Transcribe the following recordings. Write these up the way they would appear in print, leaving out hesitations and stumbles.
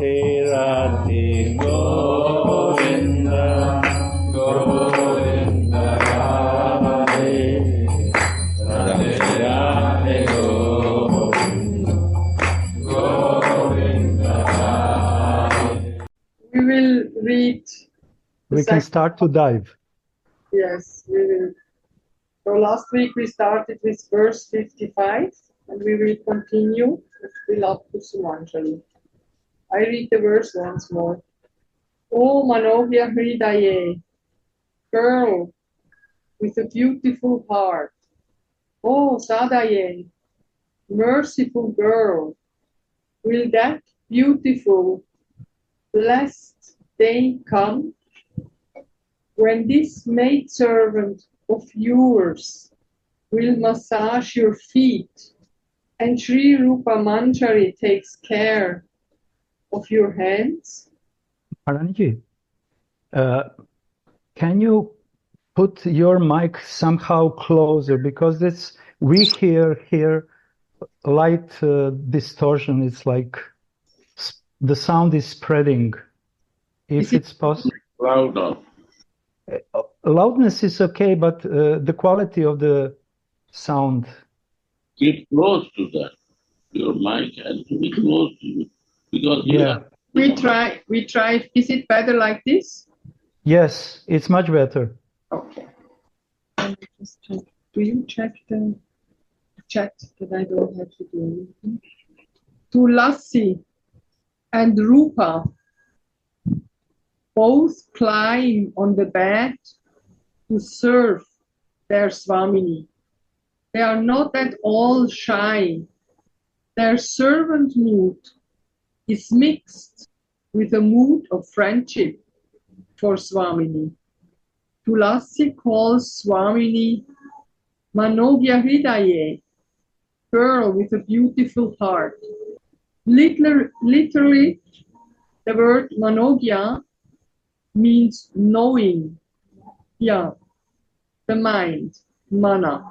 Radhe Govinda Govinda Radhe Radhe Radhe Govinda Govinda Radhe. We will read. We can start to dive. Yes, we will. So last week we started with verse 55 and we will continue with Vilapa Kusumanjali. I read the verse once more. O Manogya Hridaye, girl with a beautiful heart. O Sadaye, merciful girl, will that beautiful, blessed day come when this maidservant of yours will massage your feet and Sri Rupa Manjari takes care of your hands? Radharani, can you put your mic somehow closer, because we hear here light distortion. It's like the sound is spreading. If it's possible. Louder. Loudness is okay, but the quality of the sound. Keep close to that. Your mic has to be close to you. Because We tried. Is it better like this? Yes, it's much better. Okay. Do you check the chat that I don't have to do anything? Tulasi and Rupa both climb on the bed to serve their Swamini. They are not at all shy. Their servant mood is mixed with a mood of friendship for Swamini. Tulasi calls Swamini Manogya Hridaye, girl with a beautiful heart. Literally, the word Manogya means knowing. Yeah, the mind, mana.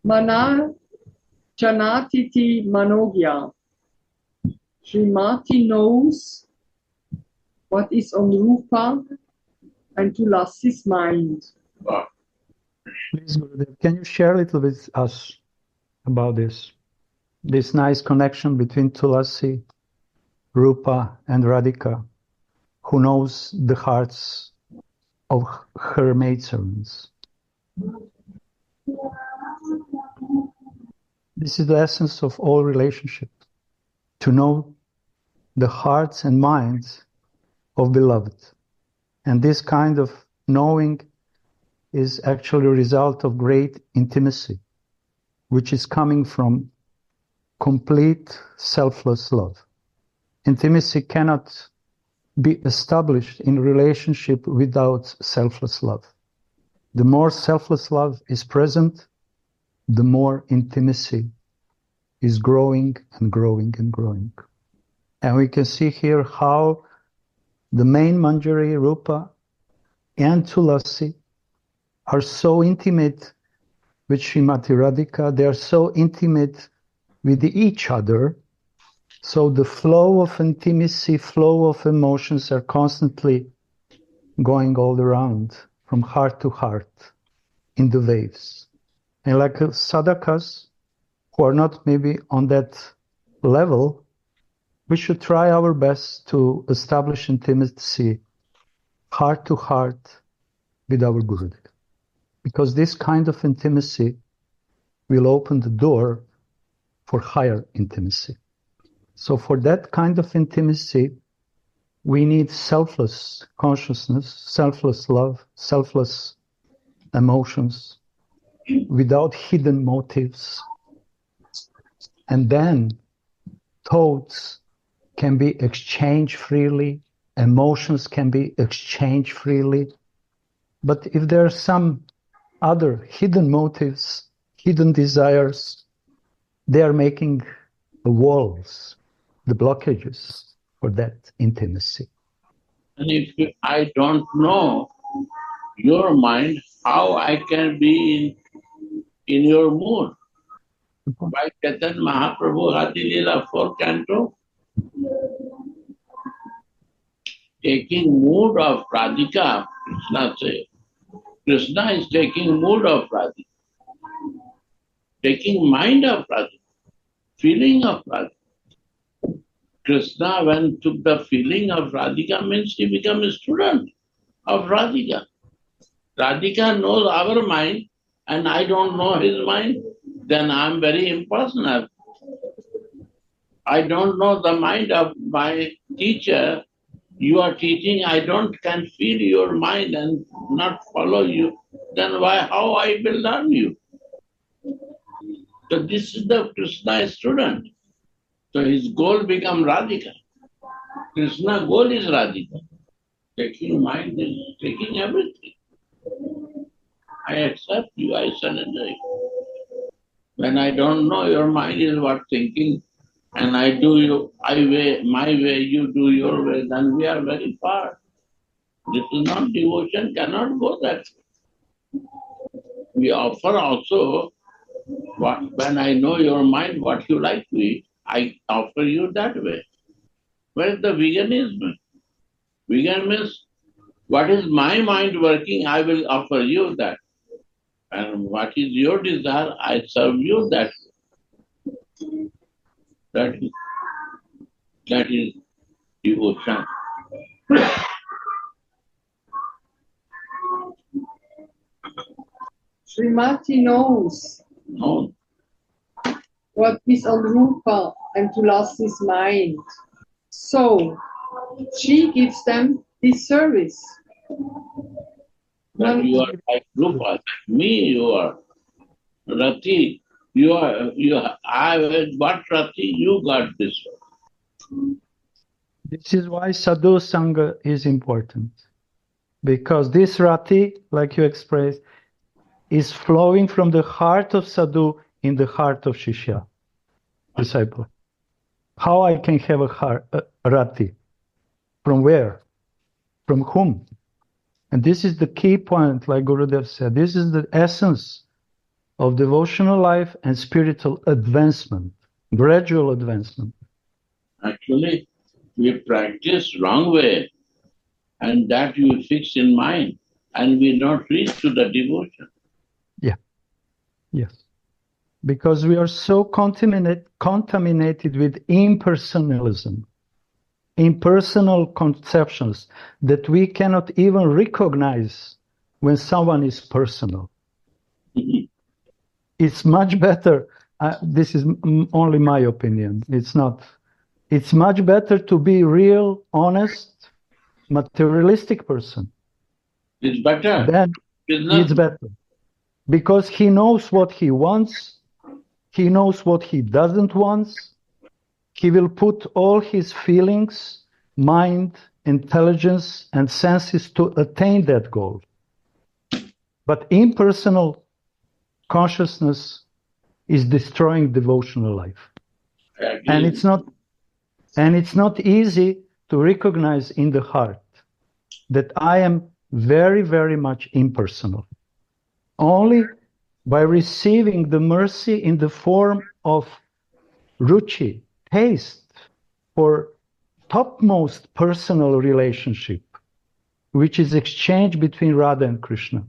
Mana Janatiti Manogya. Srimati knows what is on Rupa and Tulasi's mind. Wow. Please, Gurudev, can you share a little with us about this nice connection between Tulasi, Rupa, and Radhika, who knows the hearts of her maidservants? This is the essence of all relationships, to know the hearts and minds of beloved. And this kind of knowing is actually a result of great intimacy, which is coming from complete selfless love. Intimacy cannot be established in relationship without selfless love. The more selfless love is present, the more intimacy is growing and growing and growing. And we can see here how the main Manjari, Rupa, and Tulasi are so intimate with Srimati Radhika. They are so intimate with each other. So the flow of intimacy, flow of emotions are constantly going all around, from heart to heart, in the waves. And like sadhakas, who are not maybe on that level, we should try our best to establish intimacy, heart to heart, with our Gurudev. Because this kind of intimacy will open the door for higher intimacy. So for that kind of intimacy, we need selfless consciousness, selfless love, selfless emotions, without hidden motives. And then thoughts can be exchanged freely, emotions can be exchanged freely. But if there are some other hidden motives, hidden desires, they are making the walls, the blockages for that intimacy. And if I don't know your mind, how I can be in your mood? By Chaitanya Mahaprabhu Adi Leela 4th canto, taking mood of Radhika, Krishna says. Krishna is taking mood of Radhika, taking mind of Radhika, feeling of Radhika. Krishna, when took the feeling of Radhika, means he became a student of Radhika. Radhika knows our mind and I don't know his mind, then I'm very impersonal. I don't know the mind of my teacher. You are teaching, I don't can feel your mind and not follow you. Then how I will learn you? So this is the Krishna student. So his goal become Radhika. Krishna goal is Radhika. Taking mind is taking everything. I accept you, I surrender you. When I don't know your mind is what thinking, and I do my way, you do your way, then we are very far. This is not devotion, cannot go that way. We offer also, when I know your mind, what you like to eat, I offer you that way. Where is the veganism? Vegan means, what is my mind working, I will offer you that. And what is your desire, I serve you that. That is devotion. Srimati knows No. what is on Rupa and Tulasi's mind. So she gives them this service. But you are like Rupa, like me you are. Rati, what Rati, you got this one. This is why Sadhu Sangha is important. Because this Rati, like you expressed, is flowing from the heart of Sadhu in the heart of Shishya, disciple. How I can have a Rati? From where? From whom? And this is the key point, like Gurudev said. This is the essence of devotional life and spiritual advancement, gradual advancement. Actually, we practice wrong way, and that you fix in mind, and we not reach to the devotion. Yeah, yes. Because we are so contaminated with impersonalism, impersonal conceptions, that we cannot even recognize when someone is personal. It's much better, this is only my opinion, it's not. It's much better to be real, honest, materialistic person. It's better. Then it's better. Because he knows what he wants, he knows what he doesn't want, he will put all his feelings, mind, intelligence, and senses to attain that goal. But impersonal consciousness is destroying devotional life. And it's not easy to recognize in the heart that I am very, very much impersonal. Only by receiving the mercy in the form of ruchi, taste for topmost personal relationship, which is exchange between Radha and Krishna,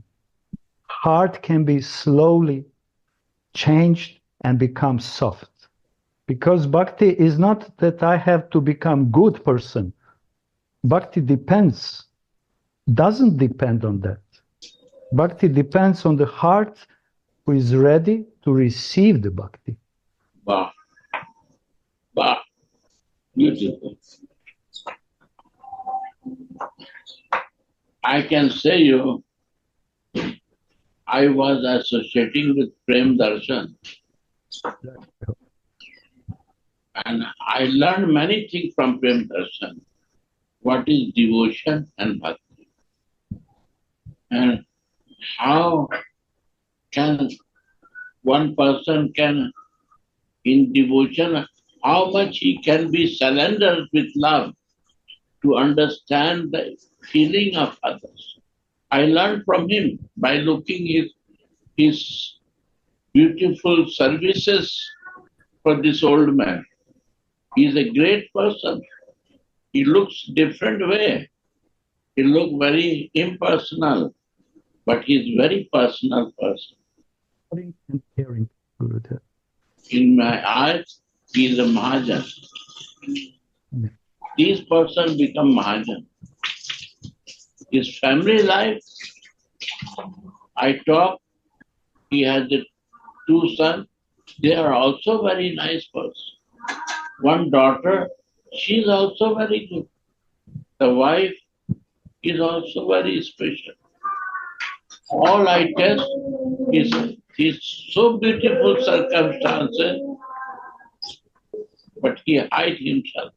heart can be slowly changed and become soft. Because bhakti is not that I have to become good person. Bhakti doesn't depend on that. Bhakti depends on the heart who is ready to receive the bhakti. Wow. Wow. Beautiful. I can say you, I was associating with Prem Darshan. And I learned many things from Prem Darshan. What is devotion and bhakti? And how can one person in devotion, how much he can be surrendered with love to understand the feeling of others. I learned from him by looking his beautiful services for this old man. He is a great person. He looks different way. He looks very impersonal, but he's very personal person. Loving and caring, Gurudev. In my eyes, he is a Mahajan. These persons become Mahajan. His family life, I talk, he has the two sons. They are also very nice person. One daughter, she is also very good. The wife is also very special. All I test is so beautiful circumstances, but he hides himself.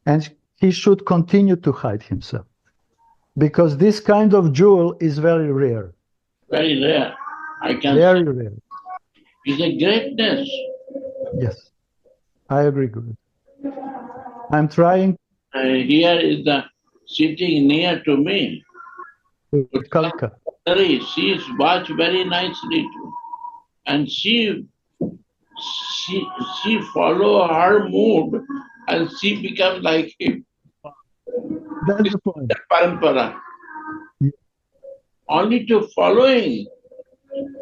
And he should continue to hide himself. Because this kind of jewel is very rare. Very rare. I can Very say rare. it's a greatness. Yes, I agree, Guru. I'm trying Here is the sitting near to me. to Kalka. She watch very nicely too. And she follow her mood and she becomes like him. That's the point. The parampara. Yeah. Only to following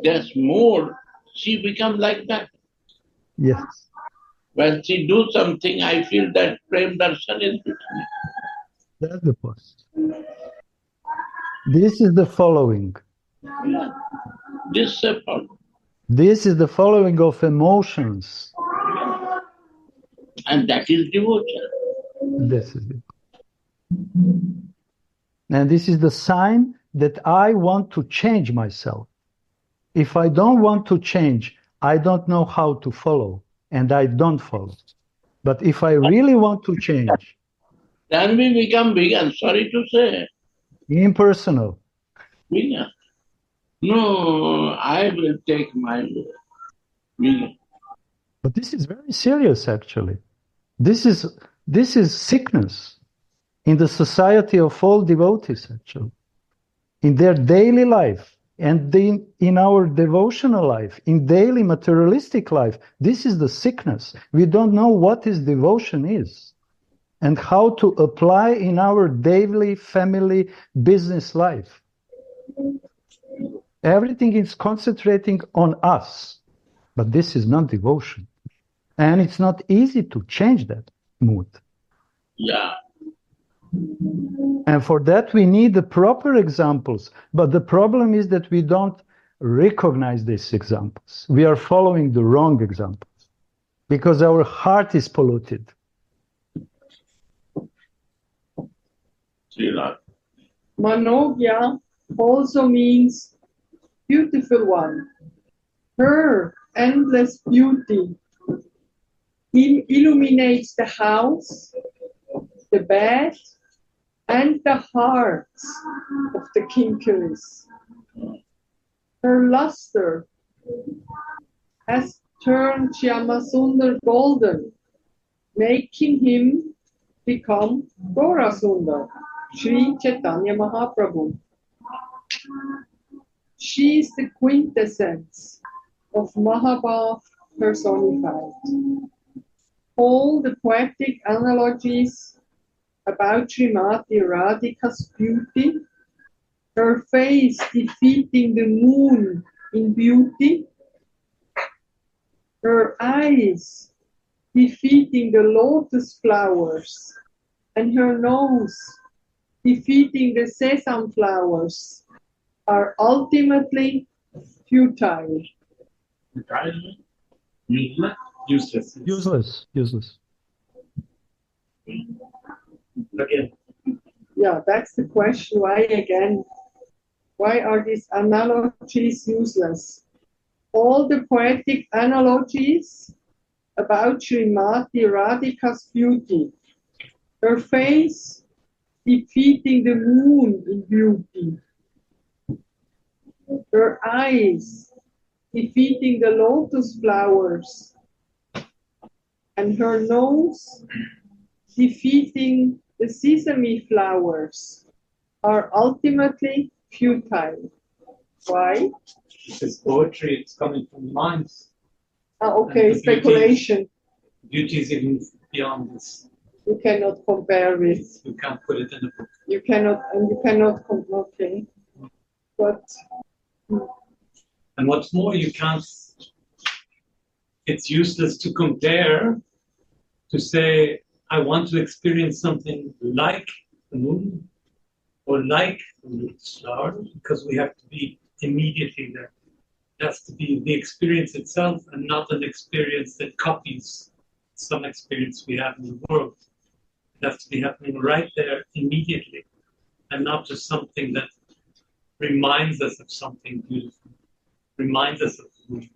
this mood, she becomes like that. Yes. When she do something, I feel that Prem Darshan is with me. That's the point. This is the following. This is a problem. This is the following of emotions. And that is devotion. This is it. And this is the sign that I want to change myself. If I don't want to change, I don't know how to follow, and I don't follow. But if I really want to change, Then we become vegan, sorry to say. impersonal. Vegan. No, I will take my vegan. But this is very serious, actually. This is sickness in the society of all devotees, actually. In their daily life and in our devotional life, in daily materialistic life, this is the sickness. We don't know what is devotion is and how to apply in our daily family business life. Everything is concentrating on us, but this is not devotion. And it's not easy to change that mood. Yeah. And for that, we need the proper examples. But the problem is that we don't recognize these examples. We are following the wrong examples because our heart is polluted. Manogya also means beautiful one. Her endless beauty illuminates the house, the bed, and the hearts of the kinkaris. Her luster has turned Shyamasundar golden, making him become Gaurasundar, Sri Chaitanya Mahaprabhu. She is the quintessence of Mahabhav personified. All the poetic analogies about Srimati Radhika's beauty, her face defeating the moon in beauty, her eyes defeating the lotus flowers, and her nose defeating the sesame flowers, are ultimately futile. Useless. Useless. Again. Yeah, that's the question. Why again? Why are these analogies useless? All the poetic analogies about Srimati Radhika's beauty, her face defeating the moon in beauty, her eyes defeating the lotus flowers, and her nose defeating the sesame flowers, are ultimately futile. Why? Because poetry, it's coming from the minds. Okay, And the speculation. Beauty is even beyond this. You cannot compare with. You can't put it in a book. You cannot, okay. But And what's more, you can't, it's useless to compare, to say, I want to experience something like the moon or like the star, because we have to be immediately there. It has to be the experience itself and not an experience that copies some experience we have in the world. It has to be happening right there immediately and not just something that reminds us of something beautiful, reminds us of the moon.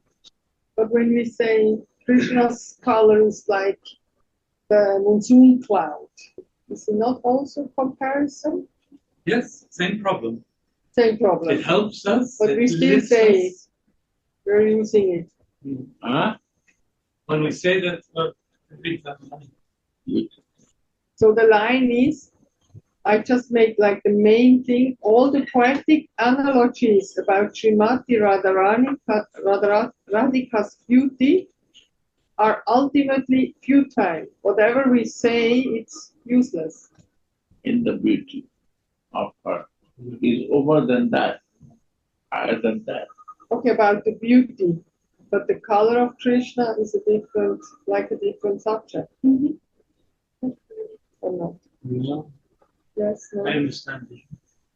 but when we say Krishna's color is like the monsoon cloud, is it not also comparison? Yes, same problem. Same problem. It helps us. But it we still lifts say us. we're using it. Huh? When we say that, So the line is, I just make like the main thing, all the poetic analogies about Srimati Radhika's beauty are ultimately futile. Whatever we say, it's useless. In the beauty of her is over than that, higher than that. Okay, about the beauty, but the color of Krishna is a different subject. Or not? no, Yes, no. I understand.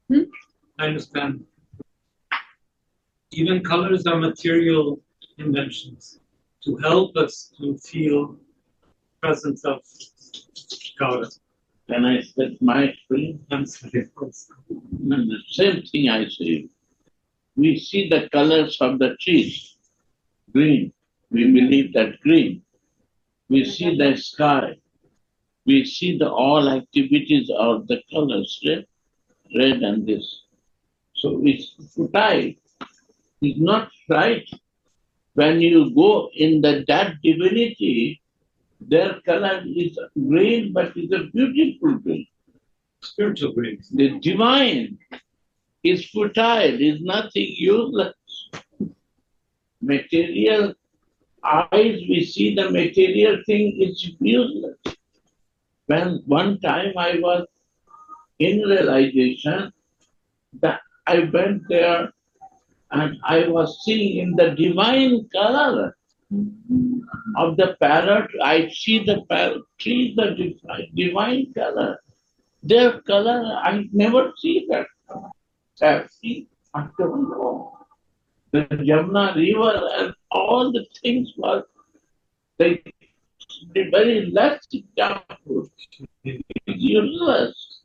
Hmm? I understand. Even colors are material inventions to help us to feel presence of God. Can I set my free? I'm sorry, of course. No, the same thing I say. We see the colors of the trees, green. We believe that green. We see the sky. We see the all activities of the colors, red and this. So it's futile. It's not right. When you go in that divinity, their color is green, but it's a beautiful green. Spiritual grace. The divine is futile, is nothing useless. Material eyes, we see the material thing is useless. When one time I was in realization that I went there and I was seeing in the divine color of the parrot, I see the parrot tree, the divine color. Their color, I never see that. I've seen, I don't know. The Jamuna River and all the things were the very less example. It's useless.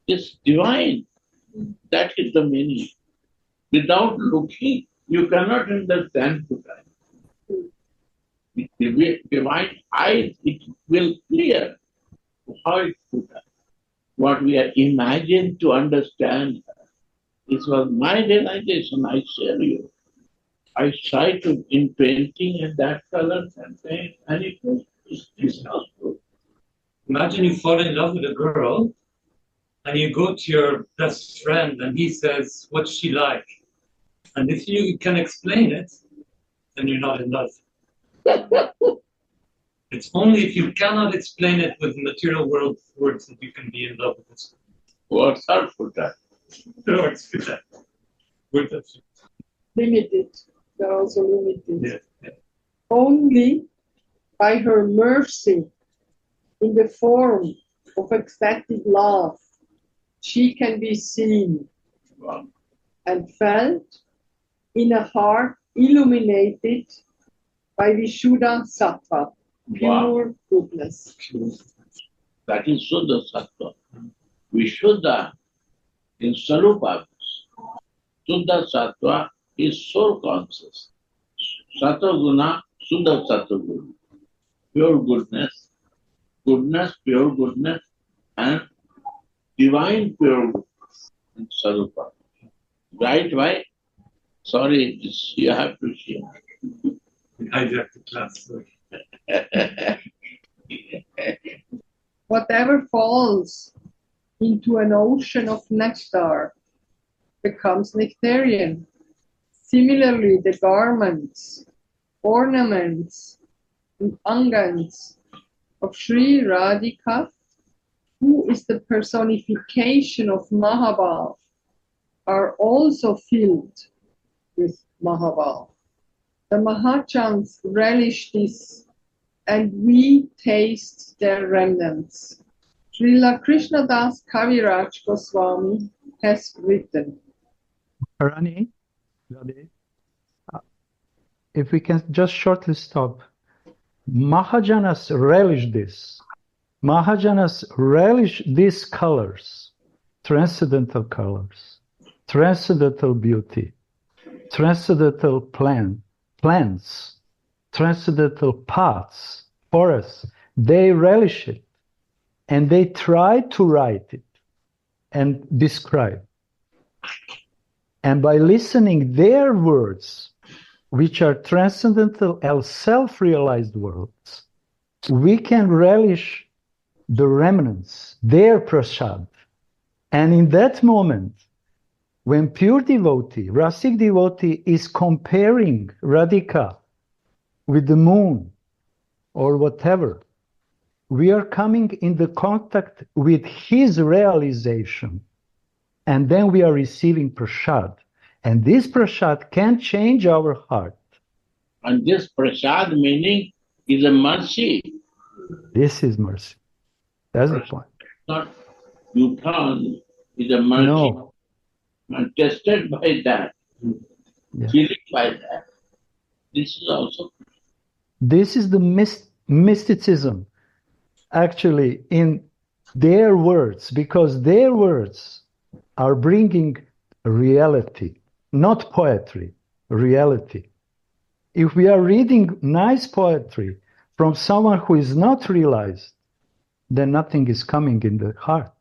It's divine. That is the meaning. Without looking, you cannot understand divine. With divine eyes, it will clear how it's divine. What we are imagined to understand. This was my realization, I share you. I try to, in painting and that color and paint, and it's not good. Imagine you fall in love with a girl and you go to your best friend and he says, what's she like? And if you can explain it, then you're not in love. It's only if you cannot explain it with material world words that you can be in love with this. Words are futile. Words for that. Words are Limited. They're also limited. yeah. Only by her mercy in the form of ecstatic love, she can be seen Wow. and felt in a heart illuminated by Vishuddha Sattva, pure goodness. That is Suddha Sattva. Vishuddha in Sarupa. Suddha Sattva is soul conscious. Sattva-guna, Suddha Sattva-guna. Pure goodness, pure goodness, and divine pure goodness in Sarupa. Right, why? Sorry, you have to share. Hijack the class. Whatever falls into an ocean of nectar becomes nectarian. Similarly, the garments, ornaments, and angans of Sri Radhika, who is the personification of Mahabal, are also filled with Mahabal. The Mahajans relish this, and we taste their remnants. Srila Krishnadas Kaviraj Goswami has written. Radharani, if we can just shortly stop. Mahajanas relish this. Mahajanas relish these colors, transcendental colors, transcendental beauty, transcendental plants, transcendental paths, forests. They relish it, and they try to write it and describe. And by listening their words, which are transcendental and self-realized worlds, we can relish the remnants, their prasad. And in that moment, when pure devotee, Rasik devotee, is comparing Radhika with the moon or whatever, we are coming in the contact with his realization. And then we are receiving prasad. And this prasad can change our heart. And this prasad meaning is a mercy. This is mercy. That's the point. Not you turn, is a mercy. No. And tested by that, feeling by that. This is also. This is the mysticism, actually, in their words, because their words are bringing reality, not poetry, reality. If we are reading nice poetry from someone who is not realized, then nothing is coming in the heart.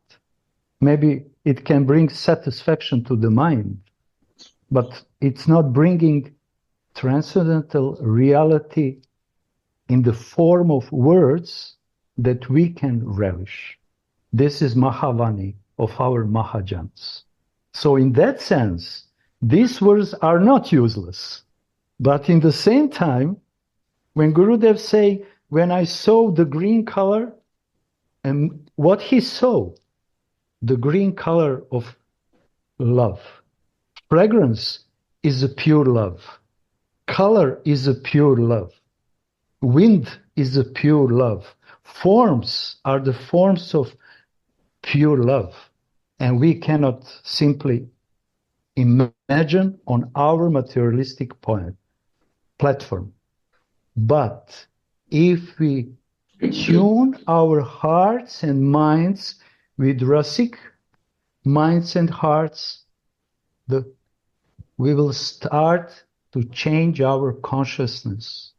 Maybe it can bring satisfaction to the mind, but it's not bringing transcendental reality in the form of words that we can relish. This is Mahavani of our Mahajans. So in that sense, these words are not useless. But in the same time, when Gurudev say, when I saw the green color, and what he saw, the green color of love. Fragrance is a pure love. Color is a pure love. Wind is a pure love. Forms are the forms of pure love. And we cannot simply imagine on our materialistic platform. But if we tune our hearts and minds with Rasik minds and hearts, we will start to change our consciousness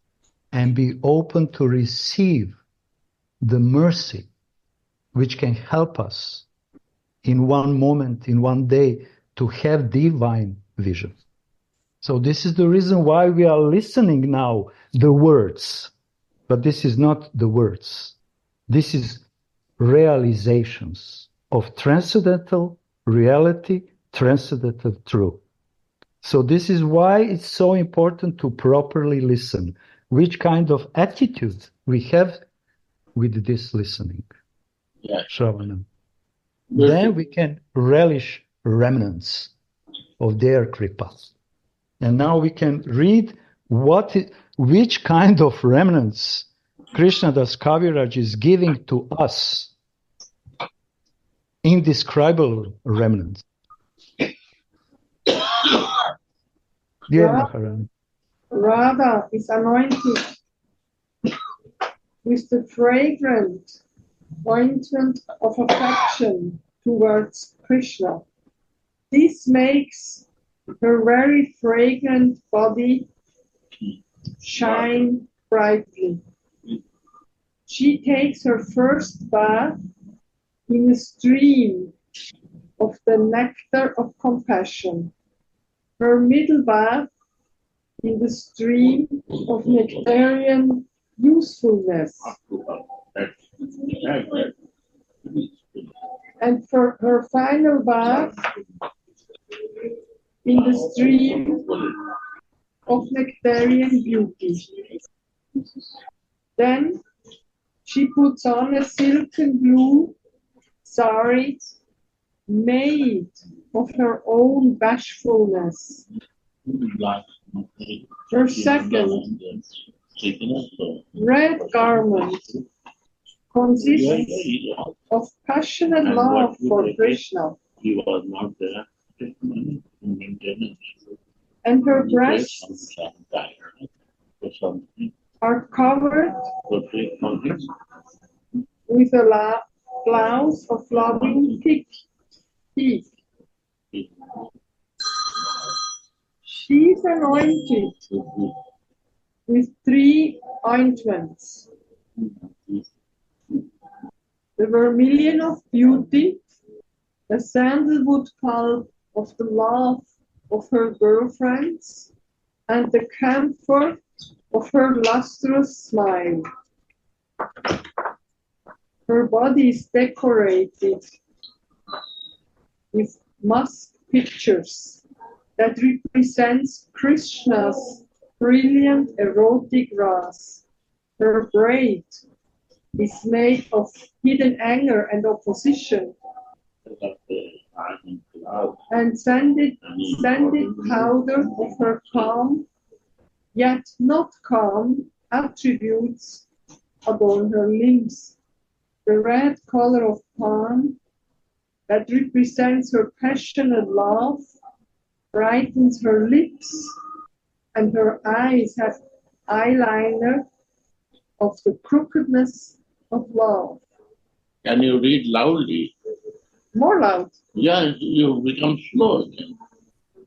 and be open to receive the mercy which can help us in one moment, in one day, to have divine vision. So this is the reason why we are listening now the words. But this is not the words. This is realizations of transcendental reality, transcendental truth. So this is why it's so important to properly listen. Which kind of attitude we have with this listening. Yes. Shravanam. Then we can relish remnants of their kripa. And now we can read which kind of remnants Krishnadas Kaviraj is giving to us. Indescribable remnants. Dear Maharani. Radha is anointed with the fragrant ointment of affection towards Krishna. This makes her very fragrant body shine brightly. She takes her first bath in a stream of the nectar of compassion, her middle bath in the stream of nectarian usefulness, and for her final bath in the stream of nectarian beauty. Then she puts on a silken blue sari made of her own bashfulness. Her second red garment consists of passionate love for Krishna, He was not there. In maintenance. and her breasts Or something. are covered So take something. with a blouse of loving teak. She is anointed with 3 ointments: the vermilion of beauty, the sandalwood pulp of the love of her girlfriends, and the camphor of her lustrous smile. Her body is decorated with musk pictures that represents Krishna's brilliant erotic wrath. Her braid is made of hidden anger and opposition, and sanded powder of her calm, yet not calm, attributes adorn her limbs. The red color of palm that represents her passionate love brightens her lips, and her eyes have eyeliner of the crookedness of love. Can you read loudly? More loud. Yeah, you become slow again.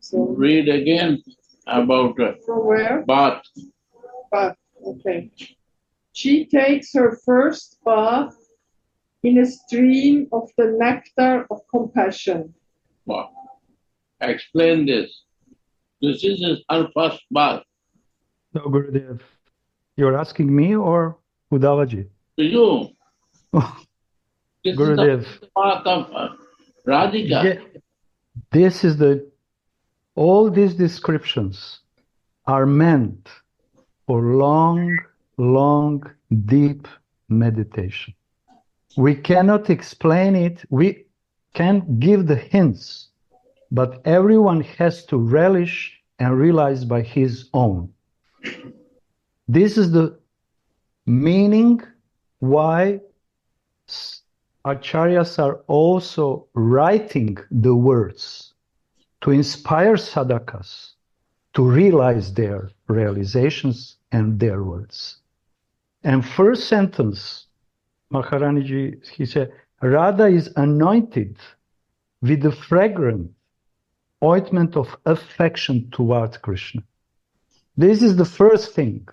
So, Read again about from where? bath. Bath. Okay. She takes her first bath in a stream of the nectar of compassion. Wow. Explain this. This is her first bath. So, Gurudev, you're asking me or Uddhavaji? To you. This Gurudev. is the bath of Radhika. Yeah, this is all these descriptions are meant for long, long, deep meditation. We cannot explain it. We can give the hints, but everyone has to relish and realize by his own. This is the meaning why acharyas are also writing the words to inspire sadhakas to realize their realizations and their words. And first sentence, Maharaniji, he said, Radha is anointed with the fragrant ointment of affection toward Krishna. This is the first thing.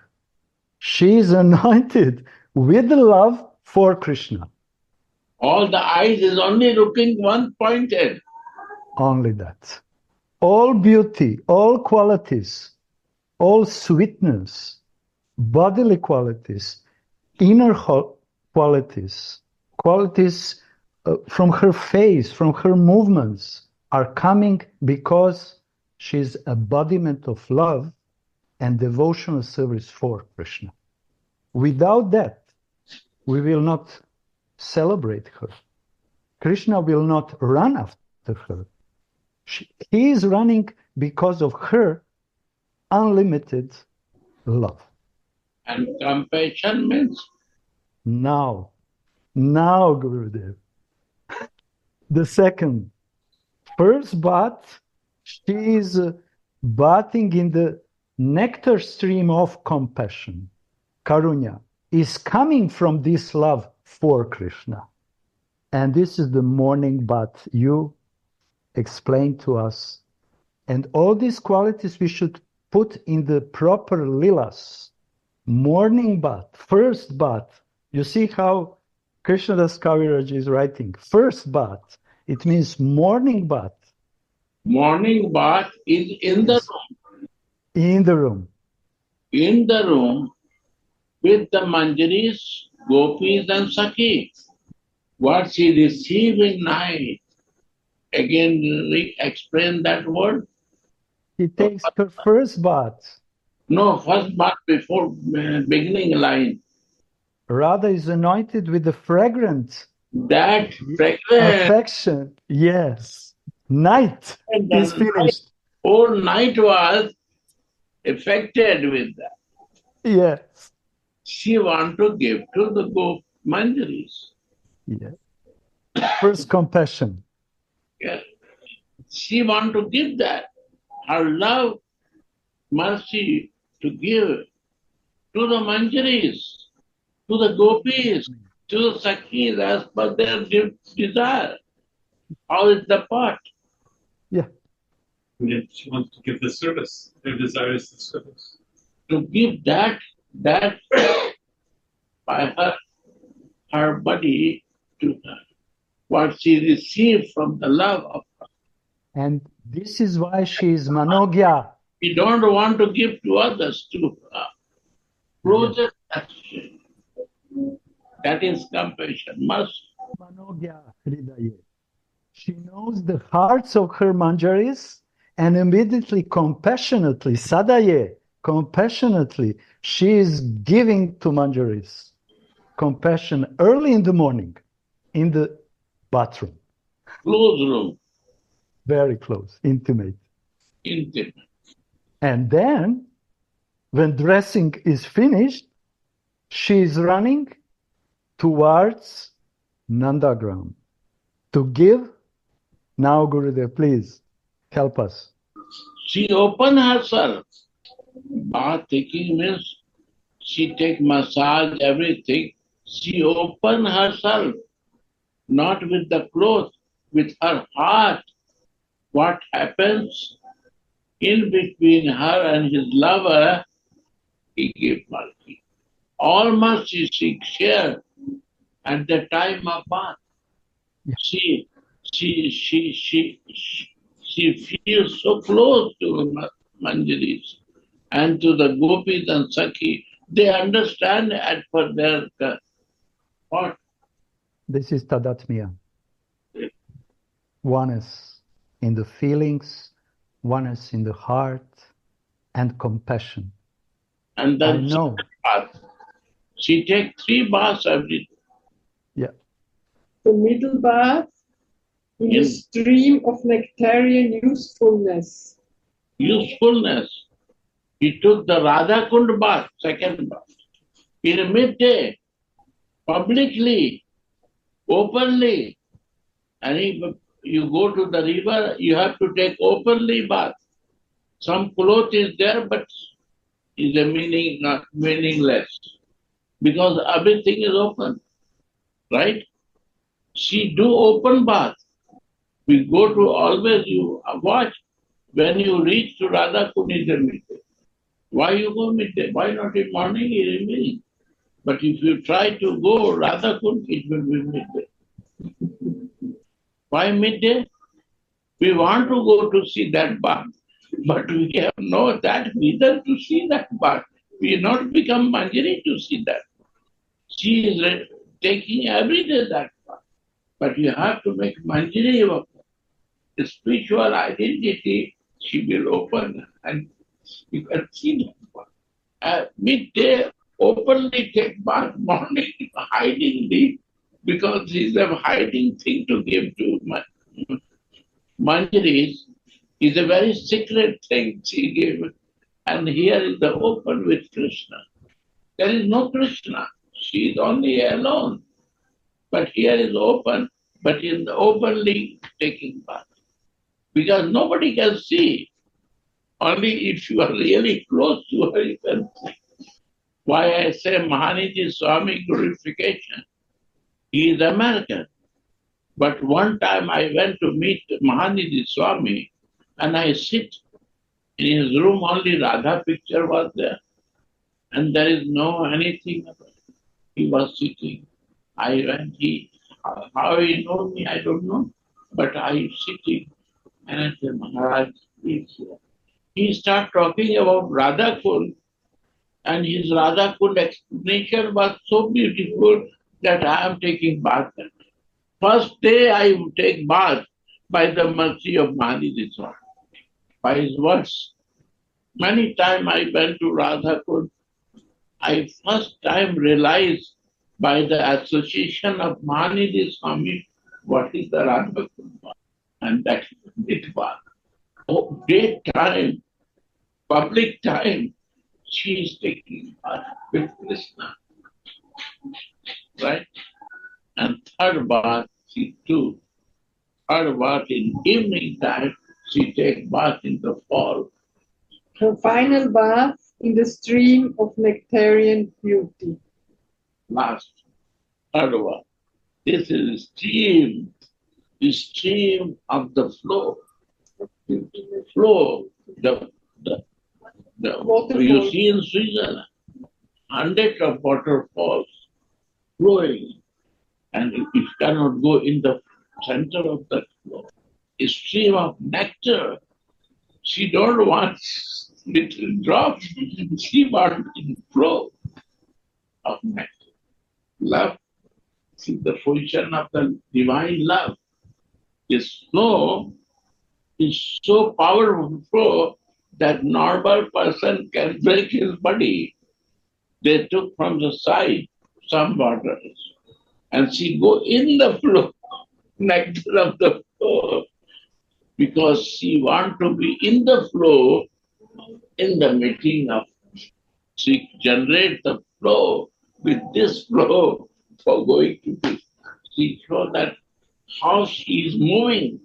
She is anointed with the love for Krishna. All the eyes is only looking one pointed. Only that. All beauty, all qualities, all sweetness, bodily qualities, inner qualities, qualities from her face, from her movements are coming because she's embodiment of love and devotional service for Krishna. Without that, we will not celebrate her. Krishna will not run after her. He is running because of her unlimited love. And compassion means? Now, Gurudev. The second, first bath, she is bathing in the nectar stream of compassion. Karunya is coming from this love for Krishna. And this is the morning bath you explained to us. And all these qualities we should put in the proper lilas. Morning bath, first bath. You see how Krishnadas Kaviraj is writing. First bath. It means morning bath. Morning bath is in the room. In the room. In the room with the manjaris, gopis and sakis. What she received in night. Again, explain that word. He takes her first bath. No, first bath before beginning line. Radha is anointed with the fragrance That fragrance, affection. Yes. Night and is the finished. whole night was affected with that. Yes. She want to give to the Manjaris. Yeah. First compassion. Yes. She want to give that. Her love, mercy to give to the Manjaris, to the gopis, to the Sakhis as per their desire. How is the part? Yeah. And yet she wants to give the service. Their desire is the service. To give that by her body to her. What she received from the love of her. And this is why she is Manogya. We don't want to give to others to her. Closest action. That is compassion. Must. Manogya Hridaye. She knows the hearts of her Manjaris and immediately, compassionately, Sadaye, compassionately, she is giving to Manjaris. Compassion early in the morning, in the bathroom. Close room. Very close, intimate. Intimate. And then, when dressing is finished, she is running towards Nandagram to give. Now, Gurudev, please help us. She opened herself. Bath taking means she take massage, everything. She opened herself, not with the clothes, with her heart. What happens in between her and his lover, he gave mercy. All mercy she shared at the time of bath. Yeah. She feels so close to Manjaris and to the gopis and Sakhi. They understand as per their what? This is Tadatmiya. Oneness in the feelings, oneness in the heart, and compassion. And then I know. bath. She takes 3 baths every day. Yeah. The middle bath in the stream of nectarian usefulness. Usefulness. He took the Radha Kund bath, second bath. In midday, publicly, openly. And if you go to the river, you have to take openly bath. Some cloth is there, but is a meaning not meaningless. Because everything is open. Right? She do open bath. We go to always you watch when you reach to Radha Kund is a midday. Why you go midday? Why not in morning or evening? But if you try to go Radha Kund, it will be midday. Why midday? We want to go to see that bath, but we have no that reason to see that bath. We not become Manjari to see that. She is taking every day that bath. But you have to make Manjari of the spiritual identity. She will open and you can see that bath. At midday, openly take bath, morning hidingly, because it's a hiding thing to give to Manjaris is a very secret thing she gave. And here is the open with Krishna. There is no Krishna. She is only alone. But here is open, but in the openly taking bath. Because nobody can see. Only if you are really close to her, you can see. Why I say Mahaniji Swami glorification. He is American. But one time I went to meet Mahaniji Swami and I sit in his room, only Radha picture was there. And there is no anything about it. He was sitting. I went, how he knows me, I don't know. But I sitting and I said, Maharaj, please here. He started talking about Radha Kund, and his Radha Kund explanation was so beautiful that I am taking bath. First day I take bath by the mercy of Mahaniji Swami, by his words. Many times I went to Radha Kund. I first time realized by the association of Mahanidhi Swami, what is the Radha Kumbha? And that it was. Oh, great time, public time, she is taking part with Krishna, right? And third bath, she too. Third bath in evening time, she take bath in the fall. Her final bath in the stream of nectarian beauty. Last, third bath. This is the stream of the flow. Flow, the Waterfall. you see in Switzerland, hundreds of waterfalls flowing, and it cannot go in the center of that flow. A stream of nectar. She don't want little drops. She wants a flow of nectar. Love. See the position of the divine love. This flow is so powerful flow that normal person can break his body. They took from the side some waters and she go in the flow, nectar of the flow, because she want to be in the flow in the meeting of, she generate the flow with this flow for going to this. She show that how she is moving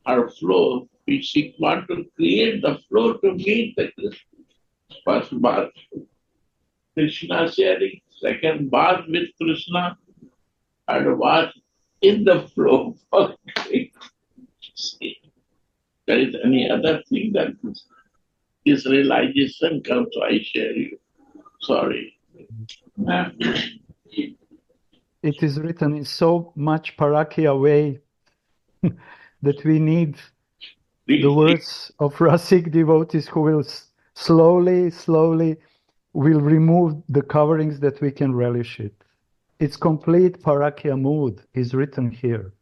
her flow, which she want to create the flow to meet the Krishna. First bath, Krishna sharing, second bath with Krishna, and bath in the flow for see. There is any other thing that this realization comes, so I share you. Sorry. It is written in so much parakya way that we need the words of Rasik devotees who will slowly will remove the coverings that we can relish it. Its complete parakya mood is written here.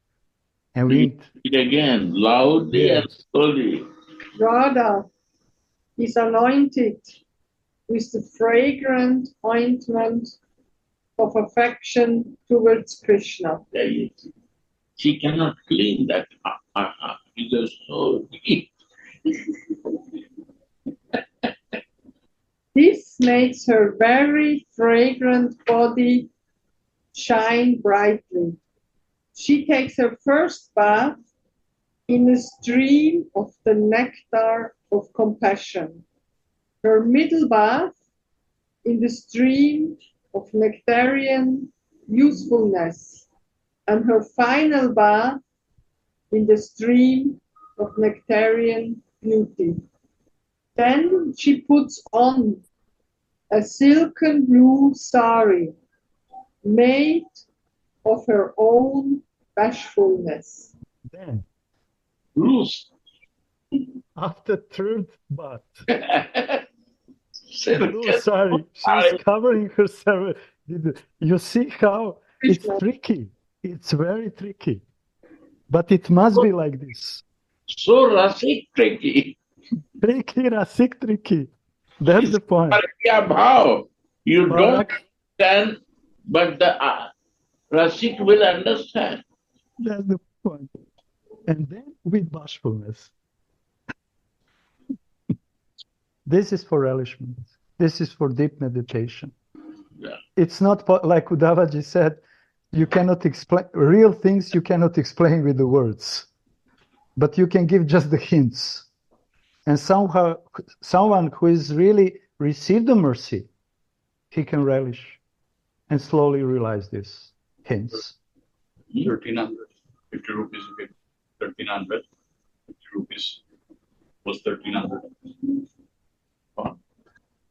And we Read it again, loudly and slowly. Radha is anointed with the fragrant ointment of affection towards Krishna. She cannot clean that. It is so deep. This makes her very fragrant body shine brightly. She takes her first bath in a stream of the nectar of compassion. Her middle bath in the stream of nectarian usefulness, and her final bath in the stream of nectarian beauty. Then she puts on a silken blue sari made of her own bashfulness. Then, Loose. after third bath, Silken oh, sorry, she's sari. covering herself. You see how it's Krishna. tricky. It's very tricky. But it must be like this. So rasik tricky. Tricky, Rasik, tricky. That's the point. Parakya bhav. You don't Parak- understand, but the rasik will understand. That's the point. And then with bashfulness. This is for relishment. This is for deep meditation. Yeah. It's not like Uddhavaji said, you cannot explain real things, you cannot explain with the words, but you can give just the hints. And somehow, someone who is really received the mercy, he can relish and slowly realize this hints. 1300. 50 rupees you get 1300. 50 rupees was 1300.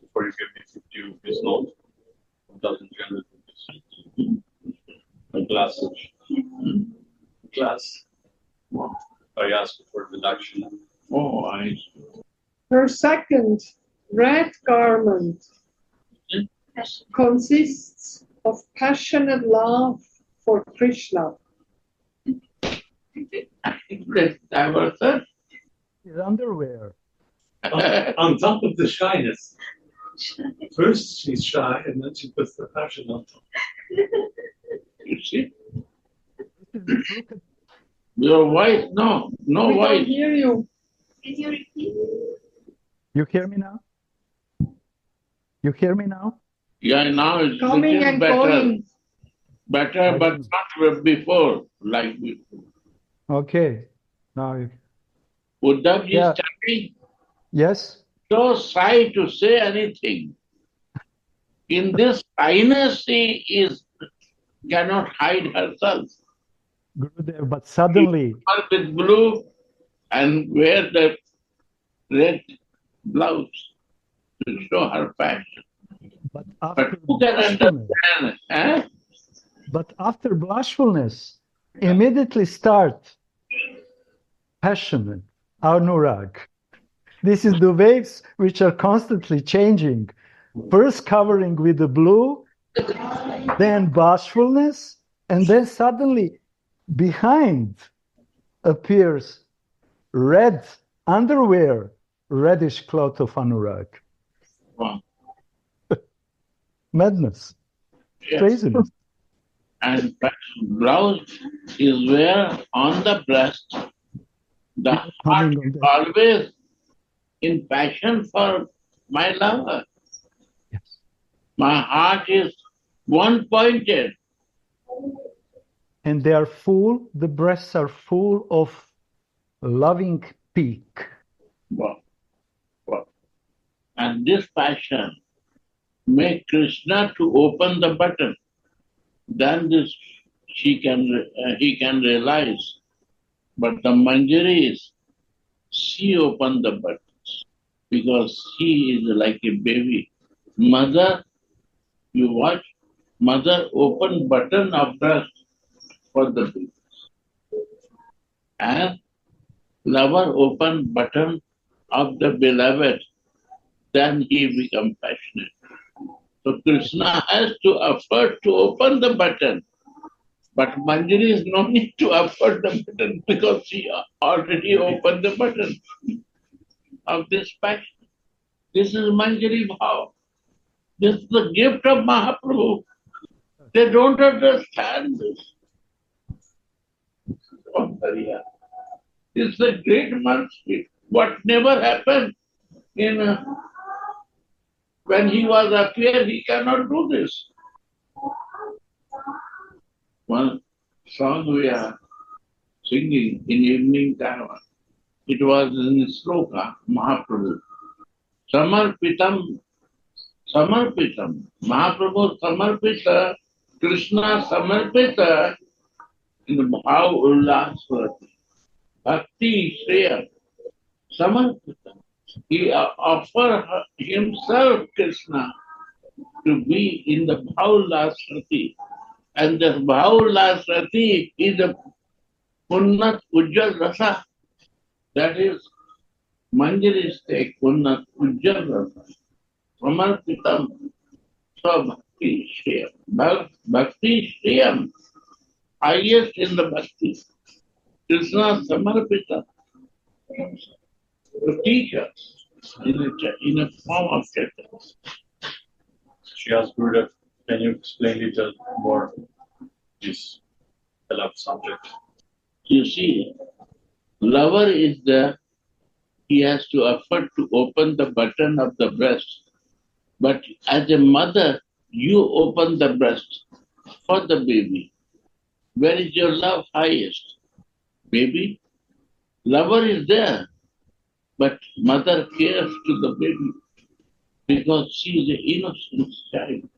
Before you give me 50 rupees note, 1,300 rupees. A glass. I asked for reduction. Oh, I Her second red garment consists of passionate love for Krishna. diverted. His underwear. On top of the shyness. First she's shy and then she puts the passion on top. You see? Look at Your voice, no We don't voice. hear you. Can you repeat? You hear me now? You hear me now? Yeah, now it's Coming little and better. going. Better, I but see. not before, like before. Okay. Now you... Uddhav ji Yeah. is standing Yes? so shy to say anything. In this shyness, she cannot hide herself. Gurudev, but suddenly, Her with blue and wear the red blouse to show her passion. but But after who can bashfulness, understand? Eh? but after bashfulness, immediately start passionate, anurag. This is the waves which are constantly changing. First covering with the blue, then bashfulness, and then suddenly behind appears red underwear, reddish cloth of anurag. Wow. Madness, Yes. craziness. And blouse is where on the breast. The heart Coming on is that. always in passion for my lover. Yes. My heart is one-pointed. And they are full, the breasts are full of loving peak. Wow. Wow. And this passion make Krishna to open the button. Then he can realize. But the Manjari is, she opened the buttons because he is like a baby. Mother, you watch, mother open button of breast for the baby. And lover open button of the beloved, then he become passionate. So Krishna has to effort to open the button. But Manjari is no need to effort the button because she already opened the button of this passion. This is Manjari Bhav. This is the gift of Mahaprabhu. They don't understand this. Oh, Hariya. It's the great mercy. What never happened in when he was up here, he cannot do this. One song we are singing in evening time. It was in Sloka, Mahaprabhu. Samarpitam, Samarpitam. Mahaprabhu Samarpita, Krishna Samarpita in Bhav Ullasvarati. Bhakti Shreya Samarpita. He offered himself, Krishna, to be in the Bhav Ullasvarati. And the Bhav Ullasvarati is the Punnat Ujjal Rasa. That is Manjari state, Punnat Ujjal Rasa. Samarpitam Bhakti Shriyam. Bhakti Shriyam, highest in the Bhakti. Krishna Samarpita to teach us in a form of Chaitanya. She asked Gurudev, can you explain little more this love subject? You see, lover is there, he has to effort to open the button of the breast. But as a mother, you open the breast for the baby. Where is your love highest? Baby, lover is there, but mother cares to the baby because she is an innocent child.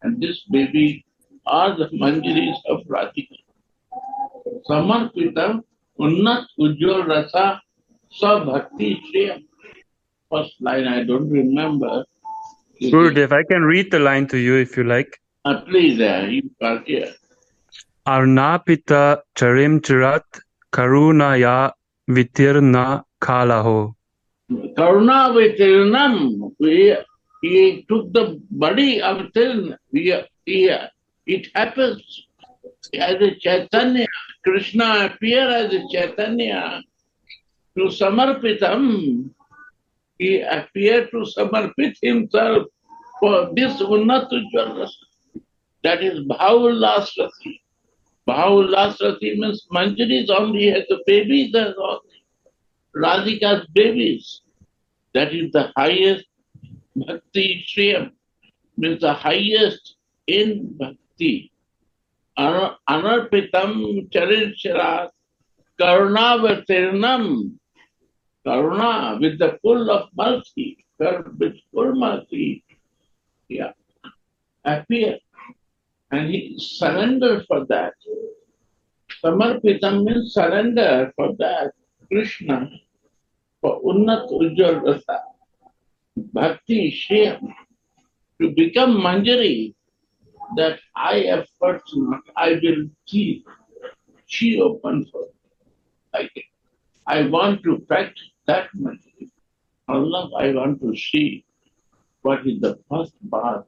And this baby are the Manjaris of Radhika. Samarpita Unnat Ujjwal Rasa Sa Bhakti Shriyam. First line I don't remember. Gurudev, I can read the line to you if you like. Please, you are here. Arnapita charim chirat karunaya vitirna kalaho. Karuna Vitirnam. He took the body of Tirna. It happens as a Chaitanya. Krishna appear as a Chaitanya to Samarpitam. He appeared to samarpit himself for this Unnat Ujjwal Rasa. That is Bhaulasrati. Bhaulasrati means Manjari is only has the babies as all. Radhika's babies. That is the highest bhakti shriyam, means the highest in bhakti. Anarpitam charit karunavatirnam. Karuna with the full of mercy. With full mercy. Yeah. Appear. And he surrendered for that. Samarpitam means surrender for that. Krishna. For Unnat Ujjwal Rasa. Bhakti Shriyam. To become Manjari, that I effort not, I will keep she open for me. I want to practice that Manjari. Allah, I want to see what is the first bath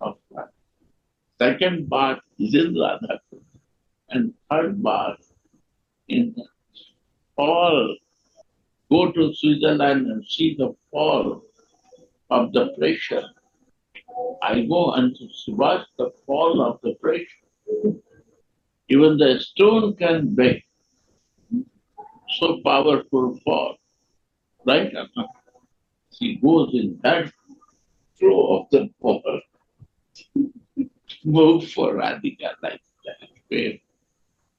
of life. Second bath is in Radha. And third bath in the fall. Go to Switzerland and see the fall of the pressure. I go and watch the fall of the pressure. Even the stone can break. So powerful fall. Right? He goes in that flow of the fall. Move for Radhika like that. Wave.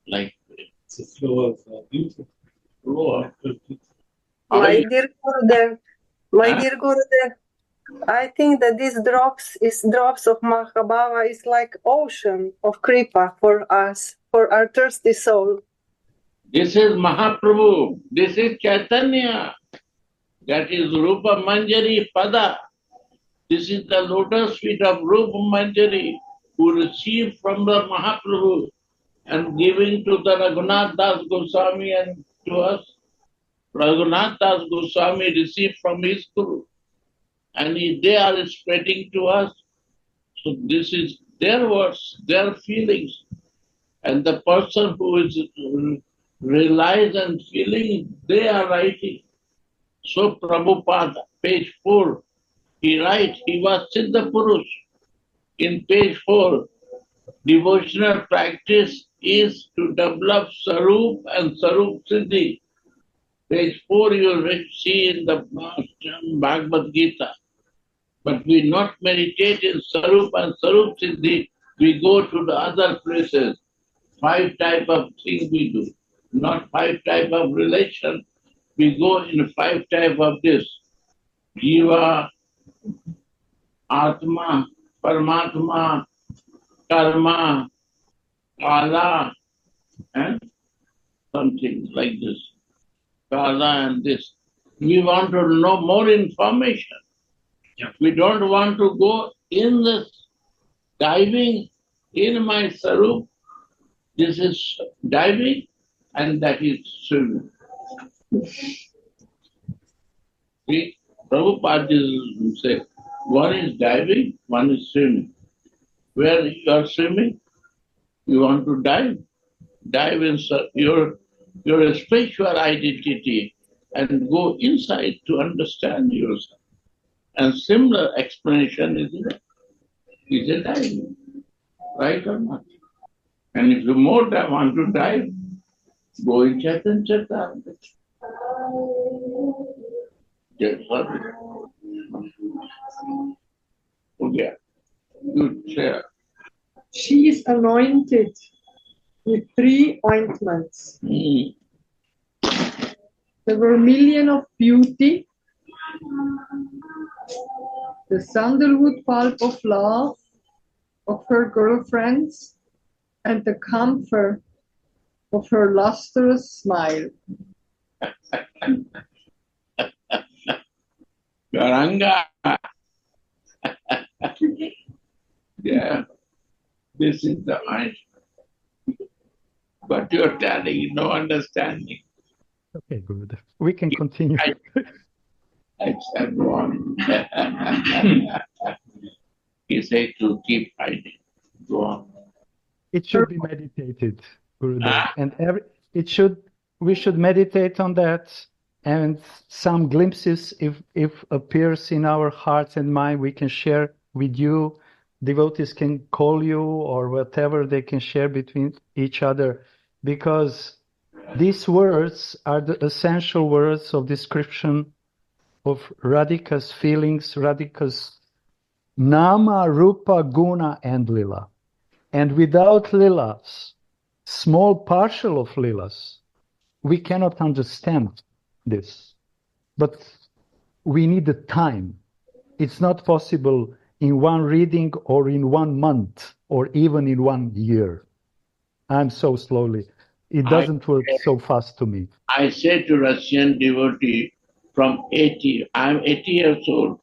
Like wave. It's a flow of beauty. Flow of beauty. My dear Gurudev, I think that these drops of Mahabhava is like ocean of Kripa for us, for our thirsty soul. This is Mahaprabhu. This is Chaitanya. That is Rupa Manjari Pada. This is the lotus feet of Rupa Manjari who received from the Mahaprabhu and giving to the Raghunath Das Goswami and to us. Raghunath Das Goswami received from his Guru. And they are spreading to us. So this is their words, their feelings. And the person who is realize and feeling, they are writing. So Prabhupada, page 4, he writes, he was Siddha Purush. In page 4, devotional practice is to develop Sarup and Sarup Siddhi. Page 4 you will see in the Bhagavad Gita. But we not meditate in Sarup and Sarup Siddhi, we go to the other places. 5 type of things we do. Not 5 type of relation. We go in 5 type of this. Jiva, Atma, Paramatma, Karma, Kala, and something like this. Kala and this. We want to know more information. Yeah. We don't want to go in this diving in my Sarup. This is diving and that is swimming. See, Prabhupada said, one is diving, one is swimming. Where you are swimming, you want to dive. Dive in your spiritual identity and go inside to understand yourself. And similar explanation is a diving. Right or not? And if you more want to dive, go in Chaitanya Charitamrita. Yes, sorry. Okay. Good share. She is anointed with 3 ointments. Mm. The vermilion of beauty, the sandalwood pulp of love of her girlfriends, and the comfort of her lustrous smile. Garanga. Yeah. This is the mind. But you're telling, no understanding. Okay, good. We can continue. I said wrong. He said to keep hiding. Go on. It should be meditated, Gurudev, and we should meditate on that and some glimpses, if appears in our hearts and mind, we can share with you. Devotees can call you or whatever they can share between each other, because these words are the essential words of description of Radhika's feelings, Radhika's Nama, Rupa, Guna, and Lila. And without Lilas, small partial of Lilas, we cannot understand this. But we need the time. It's not possible in one reading or in 1 month or even in 1 year. I'm so slowly. It doesn't work so fast to me. I say to Russian devotee from 80, I'm 80 years old.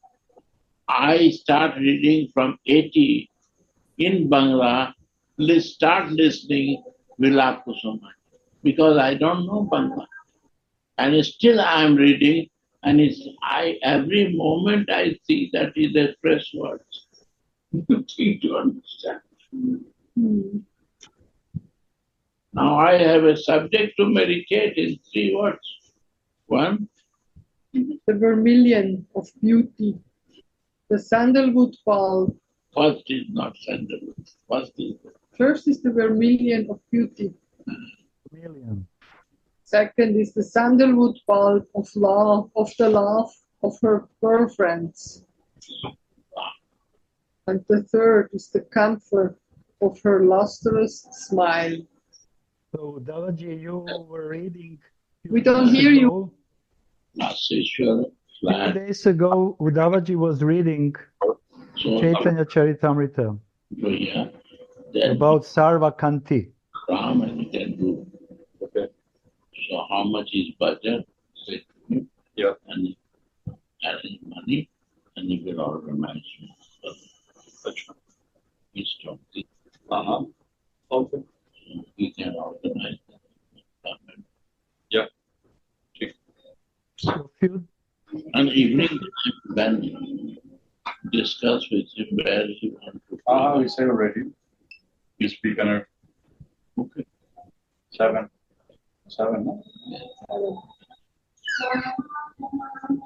I start reading from 80 in Bangla. Let's start listening Vilapa Kusumanjali, because I don't know Bangla. And still I am reading, and every moment I see that is a fresh words. Nothing to understand. Now I have a subject to meditate in 3 words. 1, the vermilion of beauty, the sandalwood bulb. First is not sandalwood. First is the vermilion of beauty. Vermilion. Second is the sandalwood bulb of love, of the love of her girlfriends. And the third is the comfort of her lustrous smile. So, Davaji, you were reading. We don't hear you. Few days ago, Davaji was reading Chaitanya Charitamrita about Sarva Kanti. Brahman can do. Okay. So how much is budget? Yeah. And arrange money, and he will organize me. He's talking. Okay. So he can organize that. Yeah. So few. And evening when discuss with him where he wants to. We said already. You speak on her. Okay. 7. 7, no?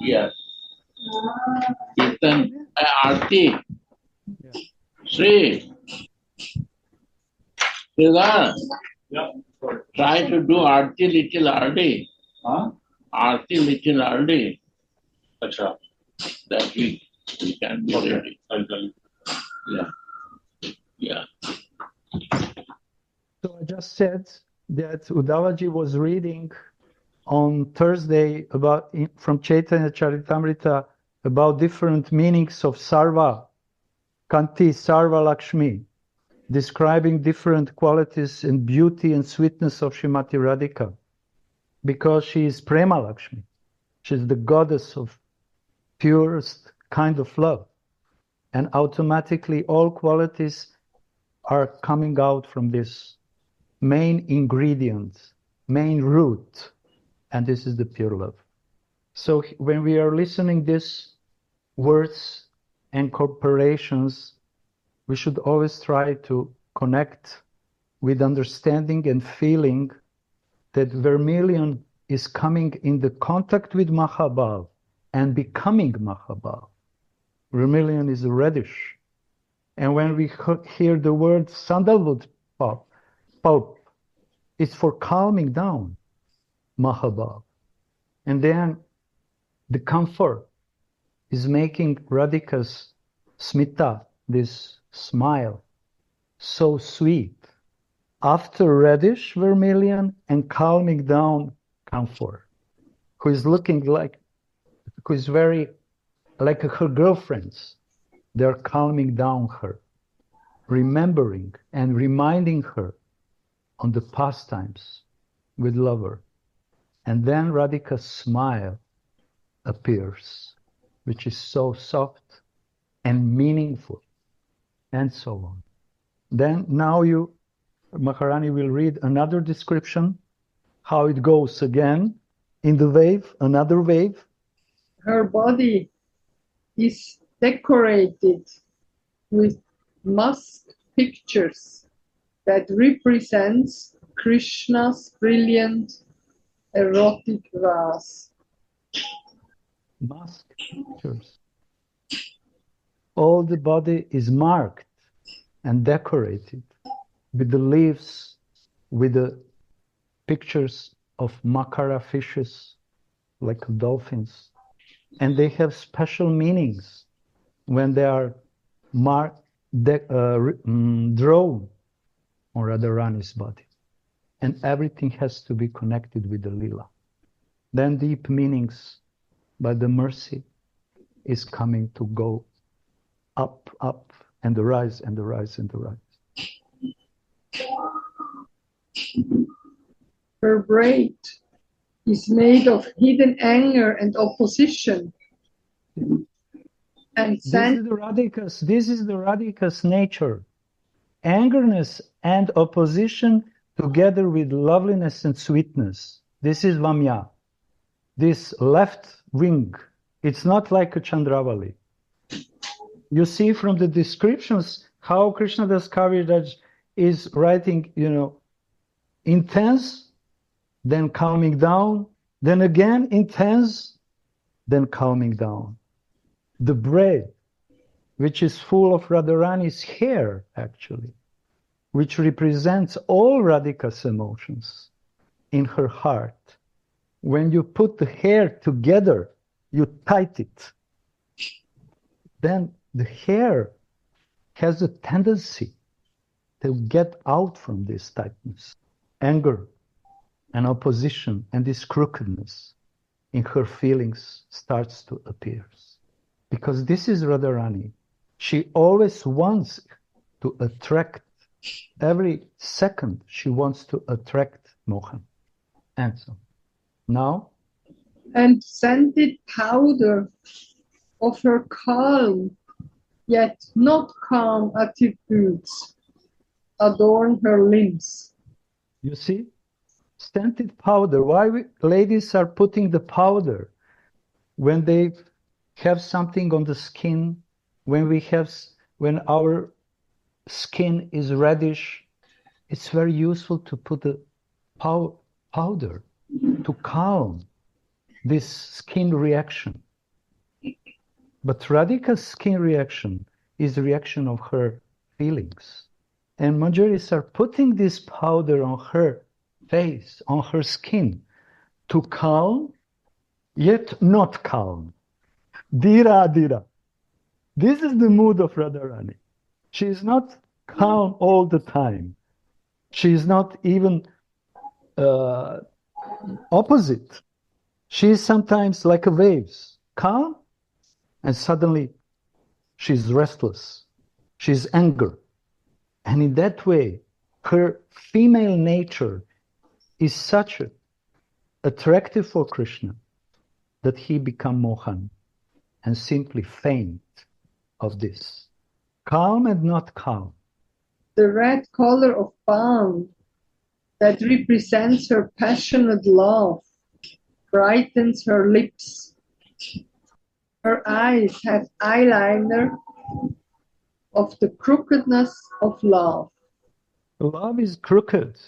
Yes. Kirtan, Aarti. Sri. Sridhar. Yeah. Try to do Aarti little early. Huh? Aarti little early. Acha. That we can be ready. I'll tell you. Yeah. Yeah. So I just said that Uddhavaji was reading on Thursday from Chaitanya Charitamrita about different meanings of Sarva, Kanti, Sarva Lakshmi, describing different qualities and beauty and sweetness of Srimati Radhika, because she is Prema Lakshmi. She's the goddess of purest kind of love. And automatically all qualities are coming out from this main ingredient, main root, and this is the pure love. So when we are listening these words and corporations, we should always try to connect with understanding and feeling that vermilion is coming in the contact with Mahabhav and becoming Mahabhav. Vermilion is reddish. And when we hear the word sandalwood pulp, it's for calming down Mahabhav. And then the comfort is making Radhika's smita, this smile, so sweet. After reddish vermilion and calming down comfort, who is very like her girlfriends. They're calming down her, remembering and reminding her on the pastimes with lover. And then Radhika's smile appears, which is so soft and meaningful, and so on. Then now Maharani will read another description, how it goes again in the wave, another wave. Her body is decorated with musk pictures that represents Krishna's brilliant erotic ras. mask pictures. All the body is marked and decorated with the leaves, with the pictures of makara fishes, like dolphins. And they have special meanings when they are drawn on Radharani's body. And everything has to be connected with the lila. Then deep meanings by the mercy is coming to go up, up, and the rise, and the rise, and the rise. Her braid is made of hidden anger and opposition. And This is the Radhika's nature. Angerness and opposition together with loveliness and sweetness. This is Vamya. This left wing, it's not like a Chandravali. You see from the descriptions how Krishnadas Kaviraj is writing, intense, then calming down, then again intense, then calming down. The braid, which is full of Radharani's hair, actually, which represents all Radhika's emotions in her heart. When you put the hair together, you tight it. Then the hair has a tendency to get out from this tightness. Anger and opposition and this crookedness in her feelings starts to appear. Because this is Radharani. She always wants to attract, every second she wants to attract Mohan. And so, now? And scented powder of her calm, yet not calm attributes, adorn her limbs. You see? Scented powder. Why ladies are putting the powder when they have something on the skin, when our skin is reddish, it's very useful to put the powder to calm this skin reaction. But Radhika's skin reaction is the reaction of her feelings. And Manjaris are putting this powder on her face, on her skin, to calm, yet not calm. Dhira dhira. This is the mood of Radharani. She is not calm all the time. She is not even opposite. She is sometimes like a waves, calm, and suddenly she's restless. She's angry. And in that way, her female nature is such attractive for Krishna that he become Mohan and simply faint of this. Calm and not calm. The red color of balm that represents her passionate love brightens her lips. Her eyes have eyeliner of the crookedness of love. Love is crooked.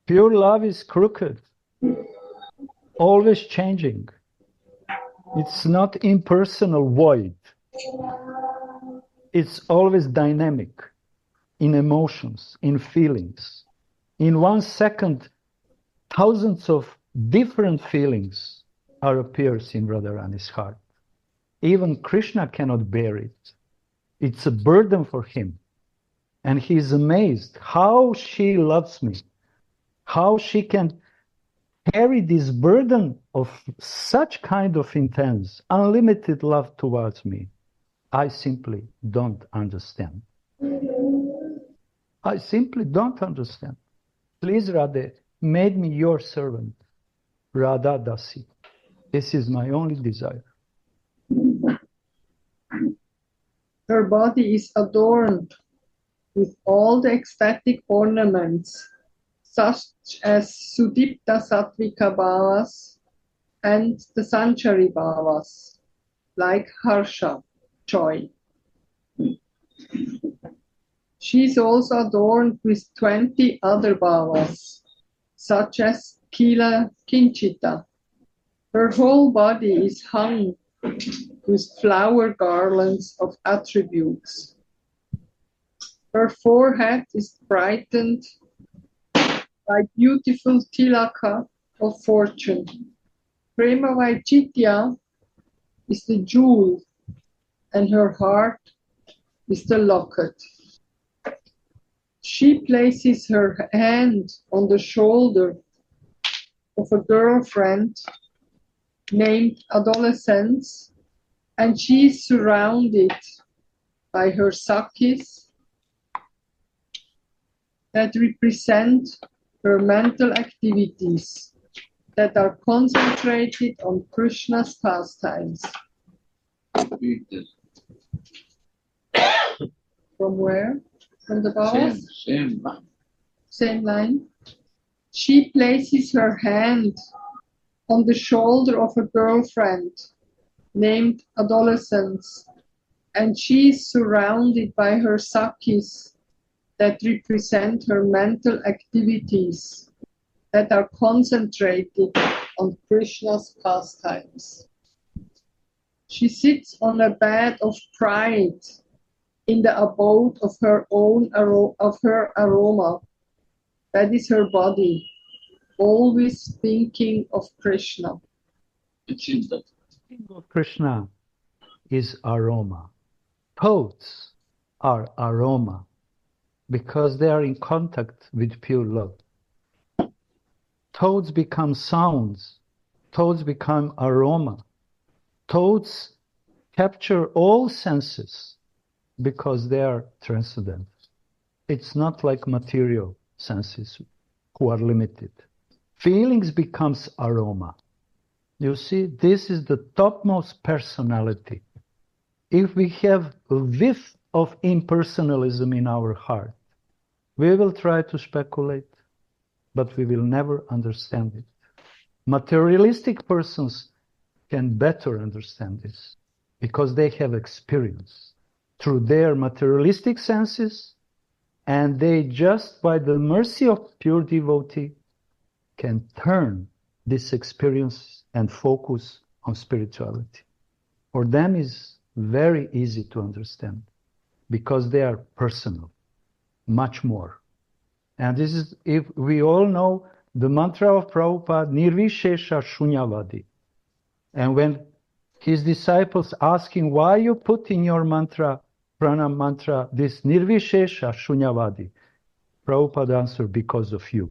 Pure love is crooked. Always changing. It's not impersonal void. It's always dynamic in emotions, in feelings. In 1 second, thousands of different feelings appears in Radharani's heart. Even Krishna cannot bear it. It's a burden for him. And he is amazed how she loves me, how she can carry this burden of such kind of intense, unlimited love towards me. I simply don't understand. I simply don't understand. Please, Radhe, make me your servant, Radha Dasi. This is my only desire. Her body is adorned with all the ecstatic ornaments, such as Sudipta Sattvika Bhavas and the Sanchari Bhavas, like Harsha, joy. She is also adorned with 20 other bhavas, such as Kila Kinchita, Her whole body is hung with flower garlands of attributes. Her forehead is brightened by beautiful tilaka of fortune. Prema Vaijitya is the jewel, and her heart is the locket. She places her hand on the shoulder of a girlfriend named Adolescence, and she is surrounded by her Sakis that represent her mental activities that are concentrated on Krishna's pastimes. From where? From the bottom? Same line. She places her hand on the shoulder of a girlfriend named Adolescence, and she is surrounded by her Sakis that represent her mental activities that are concentrated on Krishna's pastimes. She sits on a bed of pride in the abode of her aroma. That is her body, always thinking of Krishna. Thinking of Krishna is aroma. Thoughts are aroma because they are in contact with pure love. Thoughts become sounds. Thoughts become aroma. Thoughts capture all senses because they are transcendent. It's not like material senses who are limited. Feelings becomes aroma. You see, this is the topmost personality. If we have a whiff of impersonalism in our heart, we will try to speculate, but we will never understand it. Materialistic persons can better understand this because they have experience through their materialistic senses, and they just by the mercy of pure devotee can turn this experience and focus on spirituality. For them is very easy to understand because they are personal, much more. And this is, if we all know the mantra of Prabhupada, Nirvishesha Shunyavadi. And when his disciples ask him, why you put in your mantra, pranam mantra, this Nirvishesha Shunyavadi, Prabhupada answered, because of you.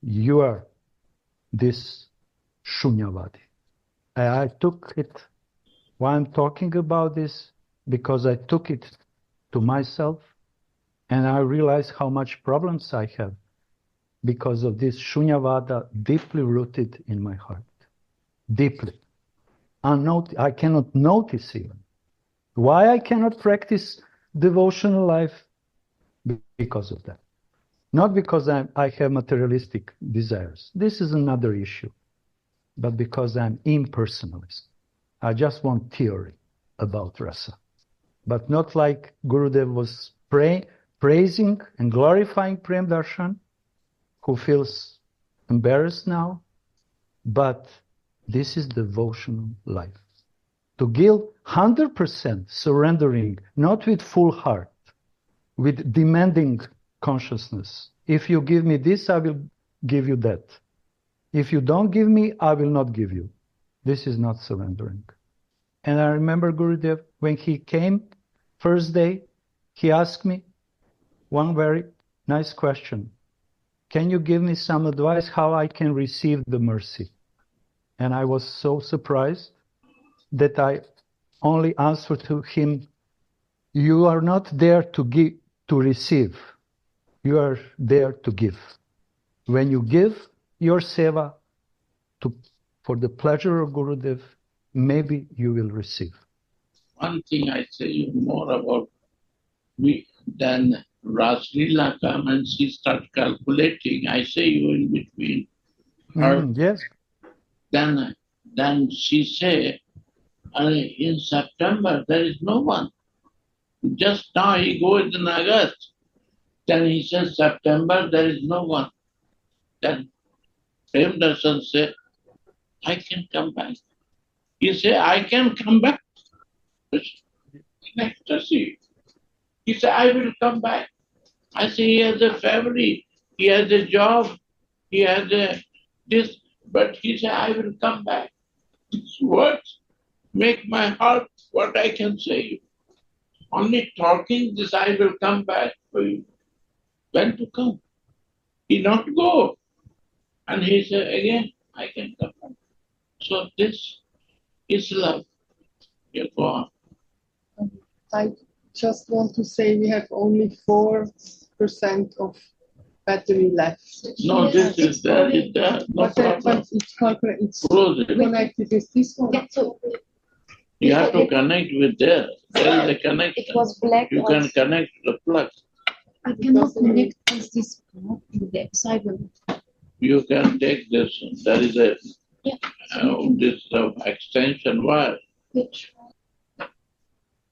You are this Shunyavadi. I took it, why I'm talking about this, because I took it to myself, and I realized how much problems I have because of this Shunyavada deeply rooted in my heart. Deeply. I cannot notice even. Why I cannot practice devotional life? Because of that. Not because I have materialistic desires. This is another issue. But because I'm impersonalist. I just want theory about rasa. But not like Gurudev was praising and glorifying Prem Darshan, who feels embarrassed now. But this is devotional life. To give 100% surrendering, not with full heart, with demanding consciousness. If you give me this, I will give you that. If you don't give me, I will not give you. This is not surrendering. And I remember Gurudev, when he came, first day, he asked me one very nice question. Can you give me some advice how I can receive the mercy? And I was so surprised that I only answered to him, you are not there to give, to receive. You are there to give. When you give your seva for the pleasure of Gurudev, maybe you will receive. One thing I say you more about me than Raslila come and she start calculating. I say you in between her. Yes. Then she say, in September there is no one. Just now he goes in August. Then he says September there is no one. Then Prem Darshan said, I can come back. He said, I can come back. It's in ecstasy. He said, I will come back. I say, he has a family, he has a job, he has a this, but he said, I will come back. These words make my heart what I can say. Only talking this, I will come back for you. When to come? He not go. And he said, again, I can come back. So this is love. You go on. I just want to say we have only 4% of battery left. No, this is there, it's there. No But problem. it's Close it. connected with this one. Yeah, so You have to connect with there. There is a connection. it was black. You can connect the plug. I cannot connect with this plug with the cyber. You can take this. There is a Yeah. this extension wire. Which?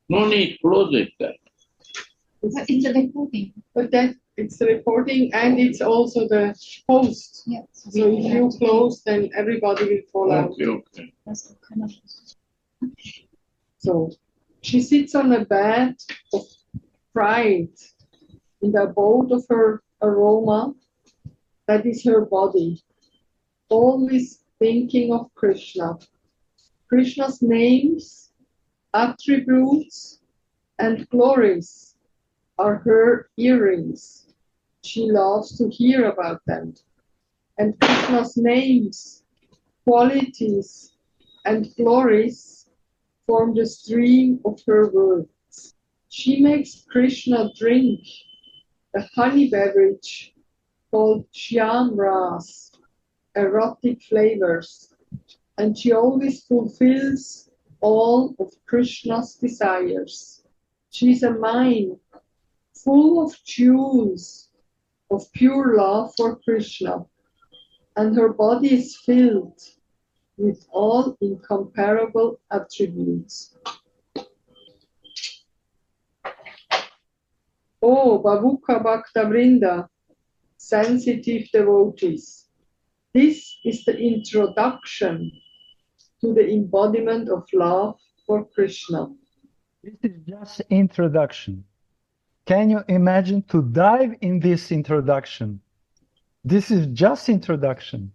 No need, close it there. It's a recording. But that it's the recording and it's also the host. Yeah. So if you close, then everybody will fall out. Okay. That's kind of. So she sits on a bed of pride in the abode of her aroma. That is her body. Always thinking of Krishna. Krishna's names, attributes, and glories are her earrings. She loves to hear about them. And Krishna's names, qualities, and glories form the stream of her words. She makes Krishna drink a honey beverage called Shyam Ras, erotic flavors, and she always fulfills all of Krishna's desires. She's a mine full of jewels of pure love for Krishna, and her body is filled with all incomparable attributes. Oh, Bavuka Bhakta Vrinda, sensitive devotees. This is the introduction to the embodiment of love for Krishna. This is just introduction. Can you imagine to dive in this introduction? This is just introduction.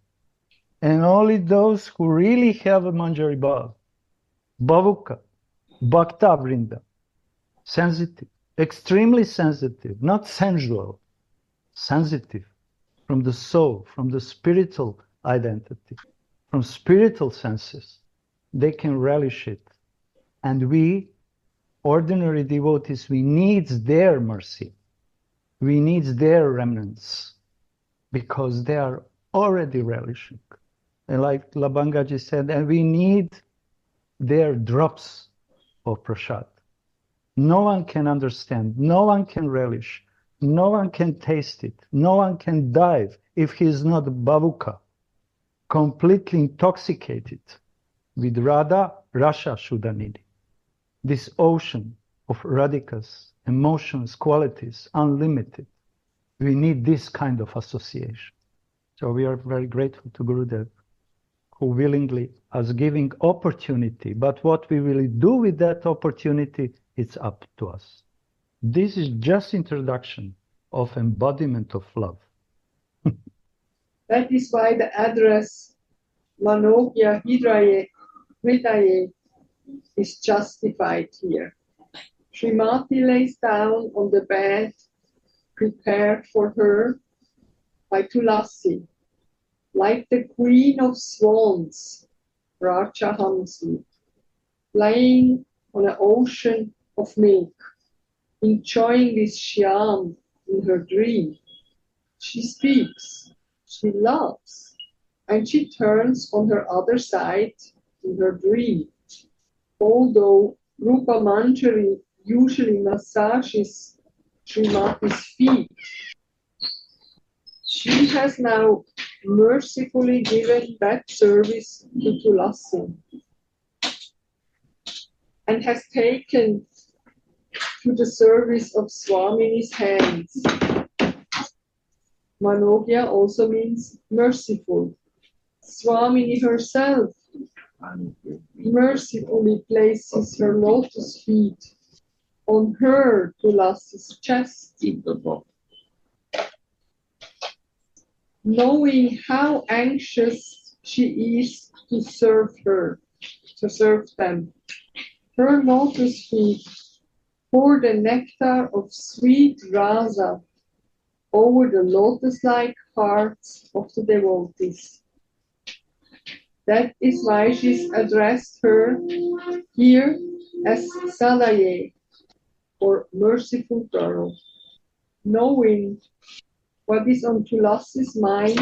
And only those who really have a Manjari Bhav, Bavuka, Bhakta Vrinda, sensitive, extremely sensitive, not sensual, sensitive from the soul, from the spiritual identity, from spiritual senses, they can relish it. And we, ordinary devotees, we need their mercy. We need their remnants because they are already relishing. And like Labangaji said, and we need their drops of prasad. No one can understand, no one can relish, no one can taste it, no one can dive if he is not Bavuka, completely intoxicated with Radha Rasha Shuddhanidhi. This ocean of radhikas, emotions, qualities, unlimited. We need this kind of association. So we are very grateful to Gurudev, who willingly is giving opportunity, but what we will do with that opportunity, it's up to us. This is just introduction of embodiment of love. That is why the address Manogya Hridaye is justified here. Srimati lays down on the bed prepared for her by Tulasi, like the queen of swans, Raja Hamsi, lying on an ocean of milk, enjoying this Shyam in her dream. She speaks, she loves, and she turns on her other side in her dream. Although Rupa Manjari usually massages Srimati's feet, she has now mercifully given that service to Tulasi and has taken to the service of Swamini's hands. Manogya also means merciful, Swamini herself mercifully places her lotus feet on her Tulasi's chest, Keep the book. knowing how anxious she is to serve them. Her lotus feet pour the nectar of sweet rasa over the lotus-like hearts of the devotees. That is why she's addressed her here as Sadaye, or merciful girl. Knowing what is on Tulasi's mind,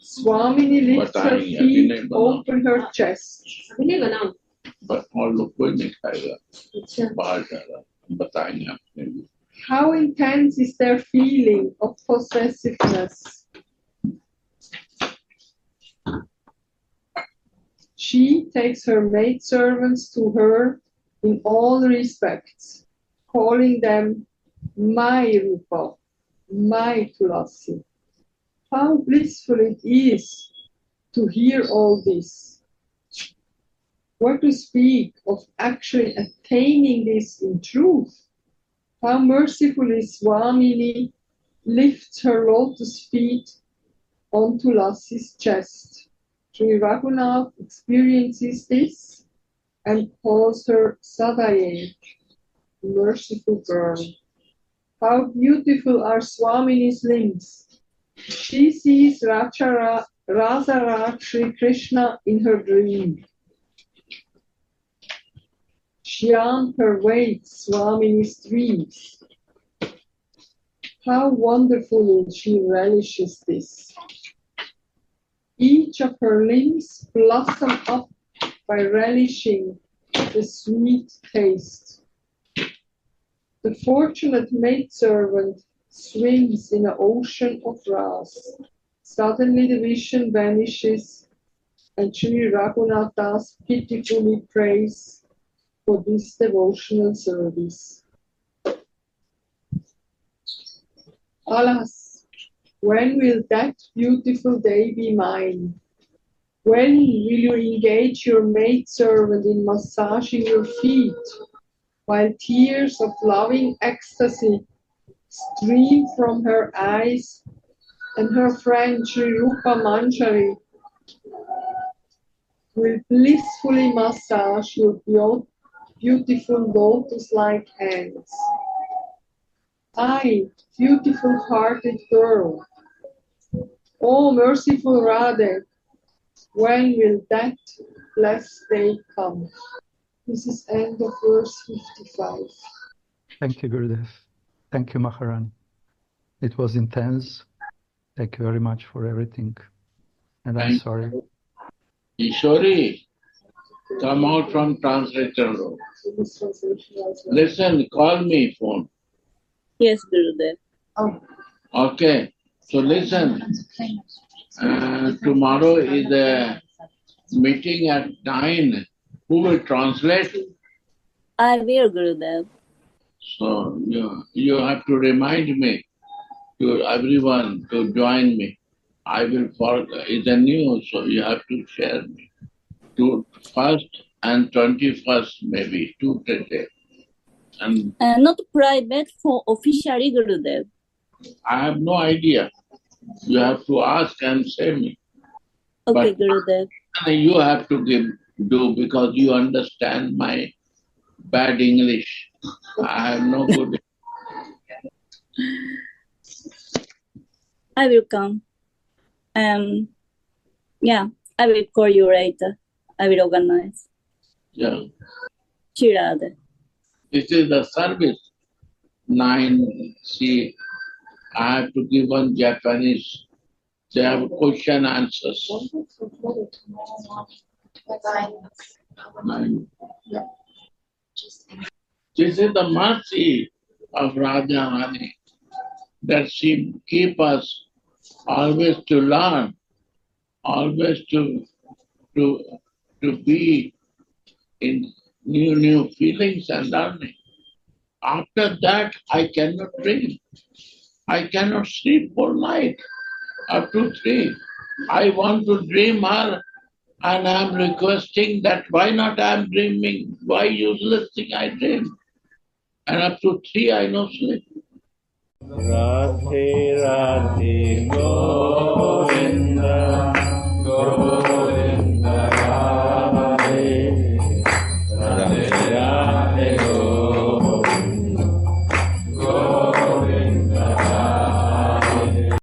Swamini lifts her feet over her chest. But all लोग कोई नहीं खाएगा बाहर जा रहा बताएंगे आपने भी. How intense is their feeling of possessiveness? She takes her maidservants to her in all respects, calling them my Rupa, my Tulasi. How blissful it is to hear all this. What to speak of actually attaining this in truth? How mercifully Swamini lifts her lotus feet on Tulasi's chest. Sri Raghunath experiences this and calls her Sadaye, merciful girl. How beautiful are Swamini's limbs. She sees Radharani Sri Krishna in her dream. Shyam pervades Swamini's dreams. How wonderfully she relishes this. Each of her limbs blossom up by relishing the sweet taste. The fortunate maidservant swims in an ocean of ras. Suddenly the vision vanishes, and Sri Raghunath pitifully prays for this devotional service. Alas, when will that beautiful day be mine? When will you engage your maidservant in massaging your feet, while tears of loving ecstasy stream from her eyes, and her friend Sri Rupa Manjari will blissfully massage your beautiful lotus-like hands? I, beautiful-hearted girl, oh merciful Radhe, when will that blessed day come? This is end of verse 55. Thank you, Gurudev. Thank you, Maharani. It was intense. Thank you very much for everything. And I'm sorry. Ishori, come out from translator room. Listen, call me phone. Yes, Gurudev. Oh. Okay, so listen. Tomorrow is a meeting at 9. Who will translate? I will, Gurudev. So you have to remind me, to everyone, to join me. I will forget. It's a new, so you have to share me. To 1st and 21st, maybe 2 days. And Not private, for officially, Gurudev. I have no idea. You have to ask and say me. Okay, But Gurudev. you have to do because you understand my bad English. I have no good. I will come. Yeah, I will call you later. I will organize. Yeah. Chirade. This is the service. 9. See, I have to give one Japanese. They have question answers. 9. This is the mercy of Radharani, that she keep us always to learn, always to be in new feelings and learning. After that, I cannot dream. I cannot sleep all night up to 3. I want to dream her and I'm requesting that why not I'm dreaming? Why useless thing I dream? And up to 3 I no sleep. Radhe Radhe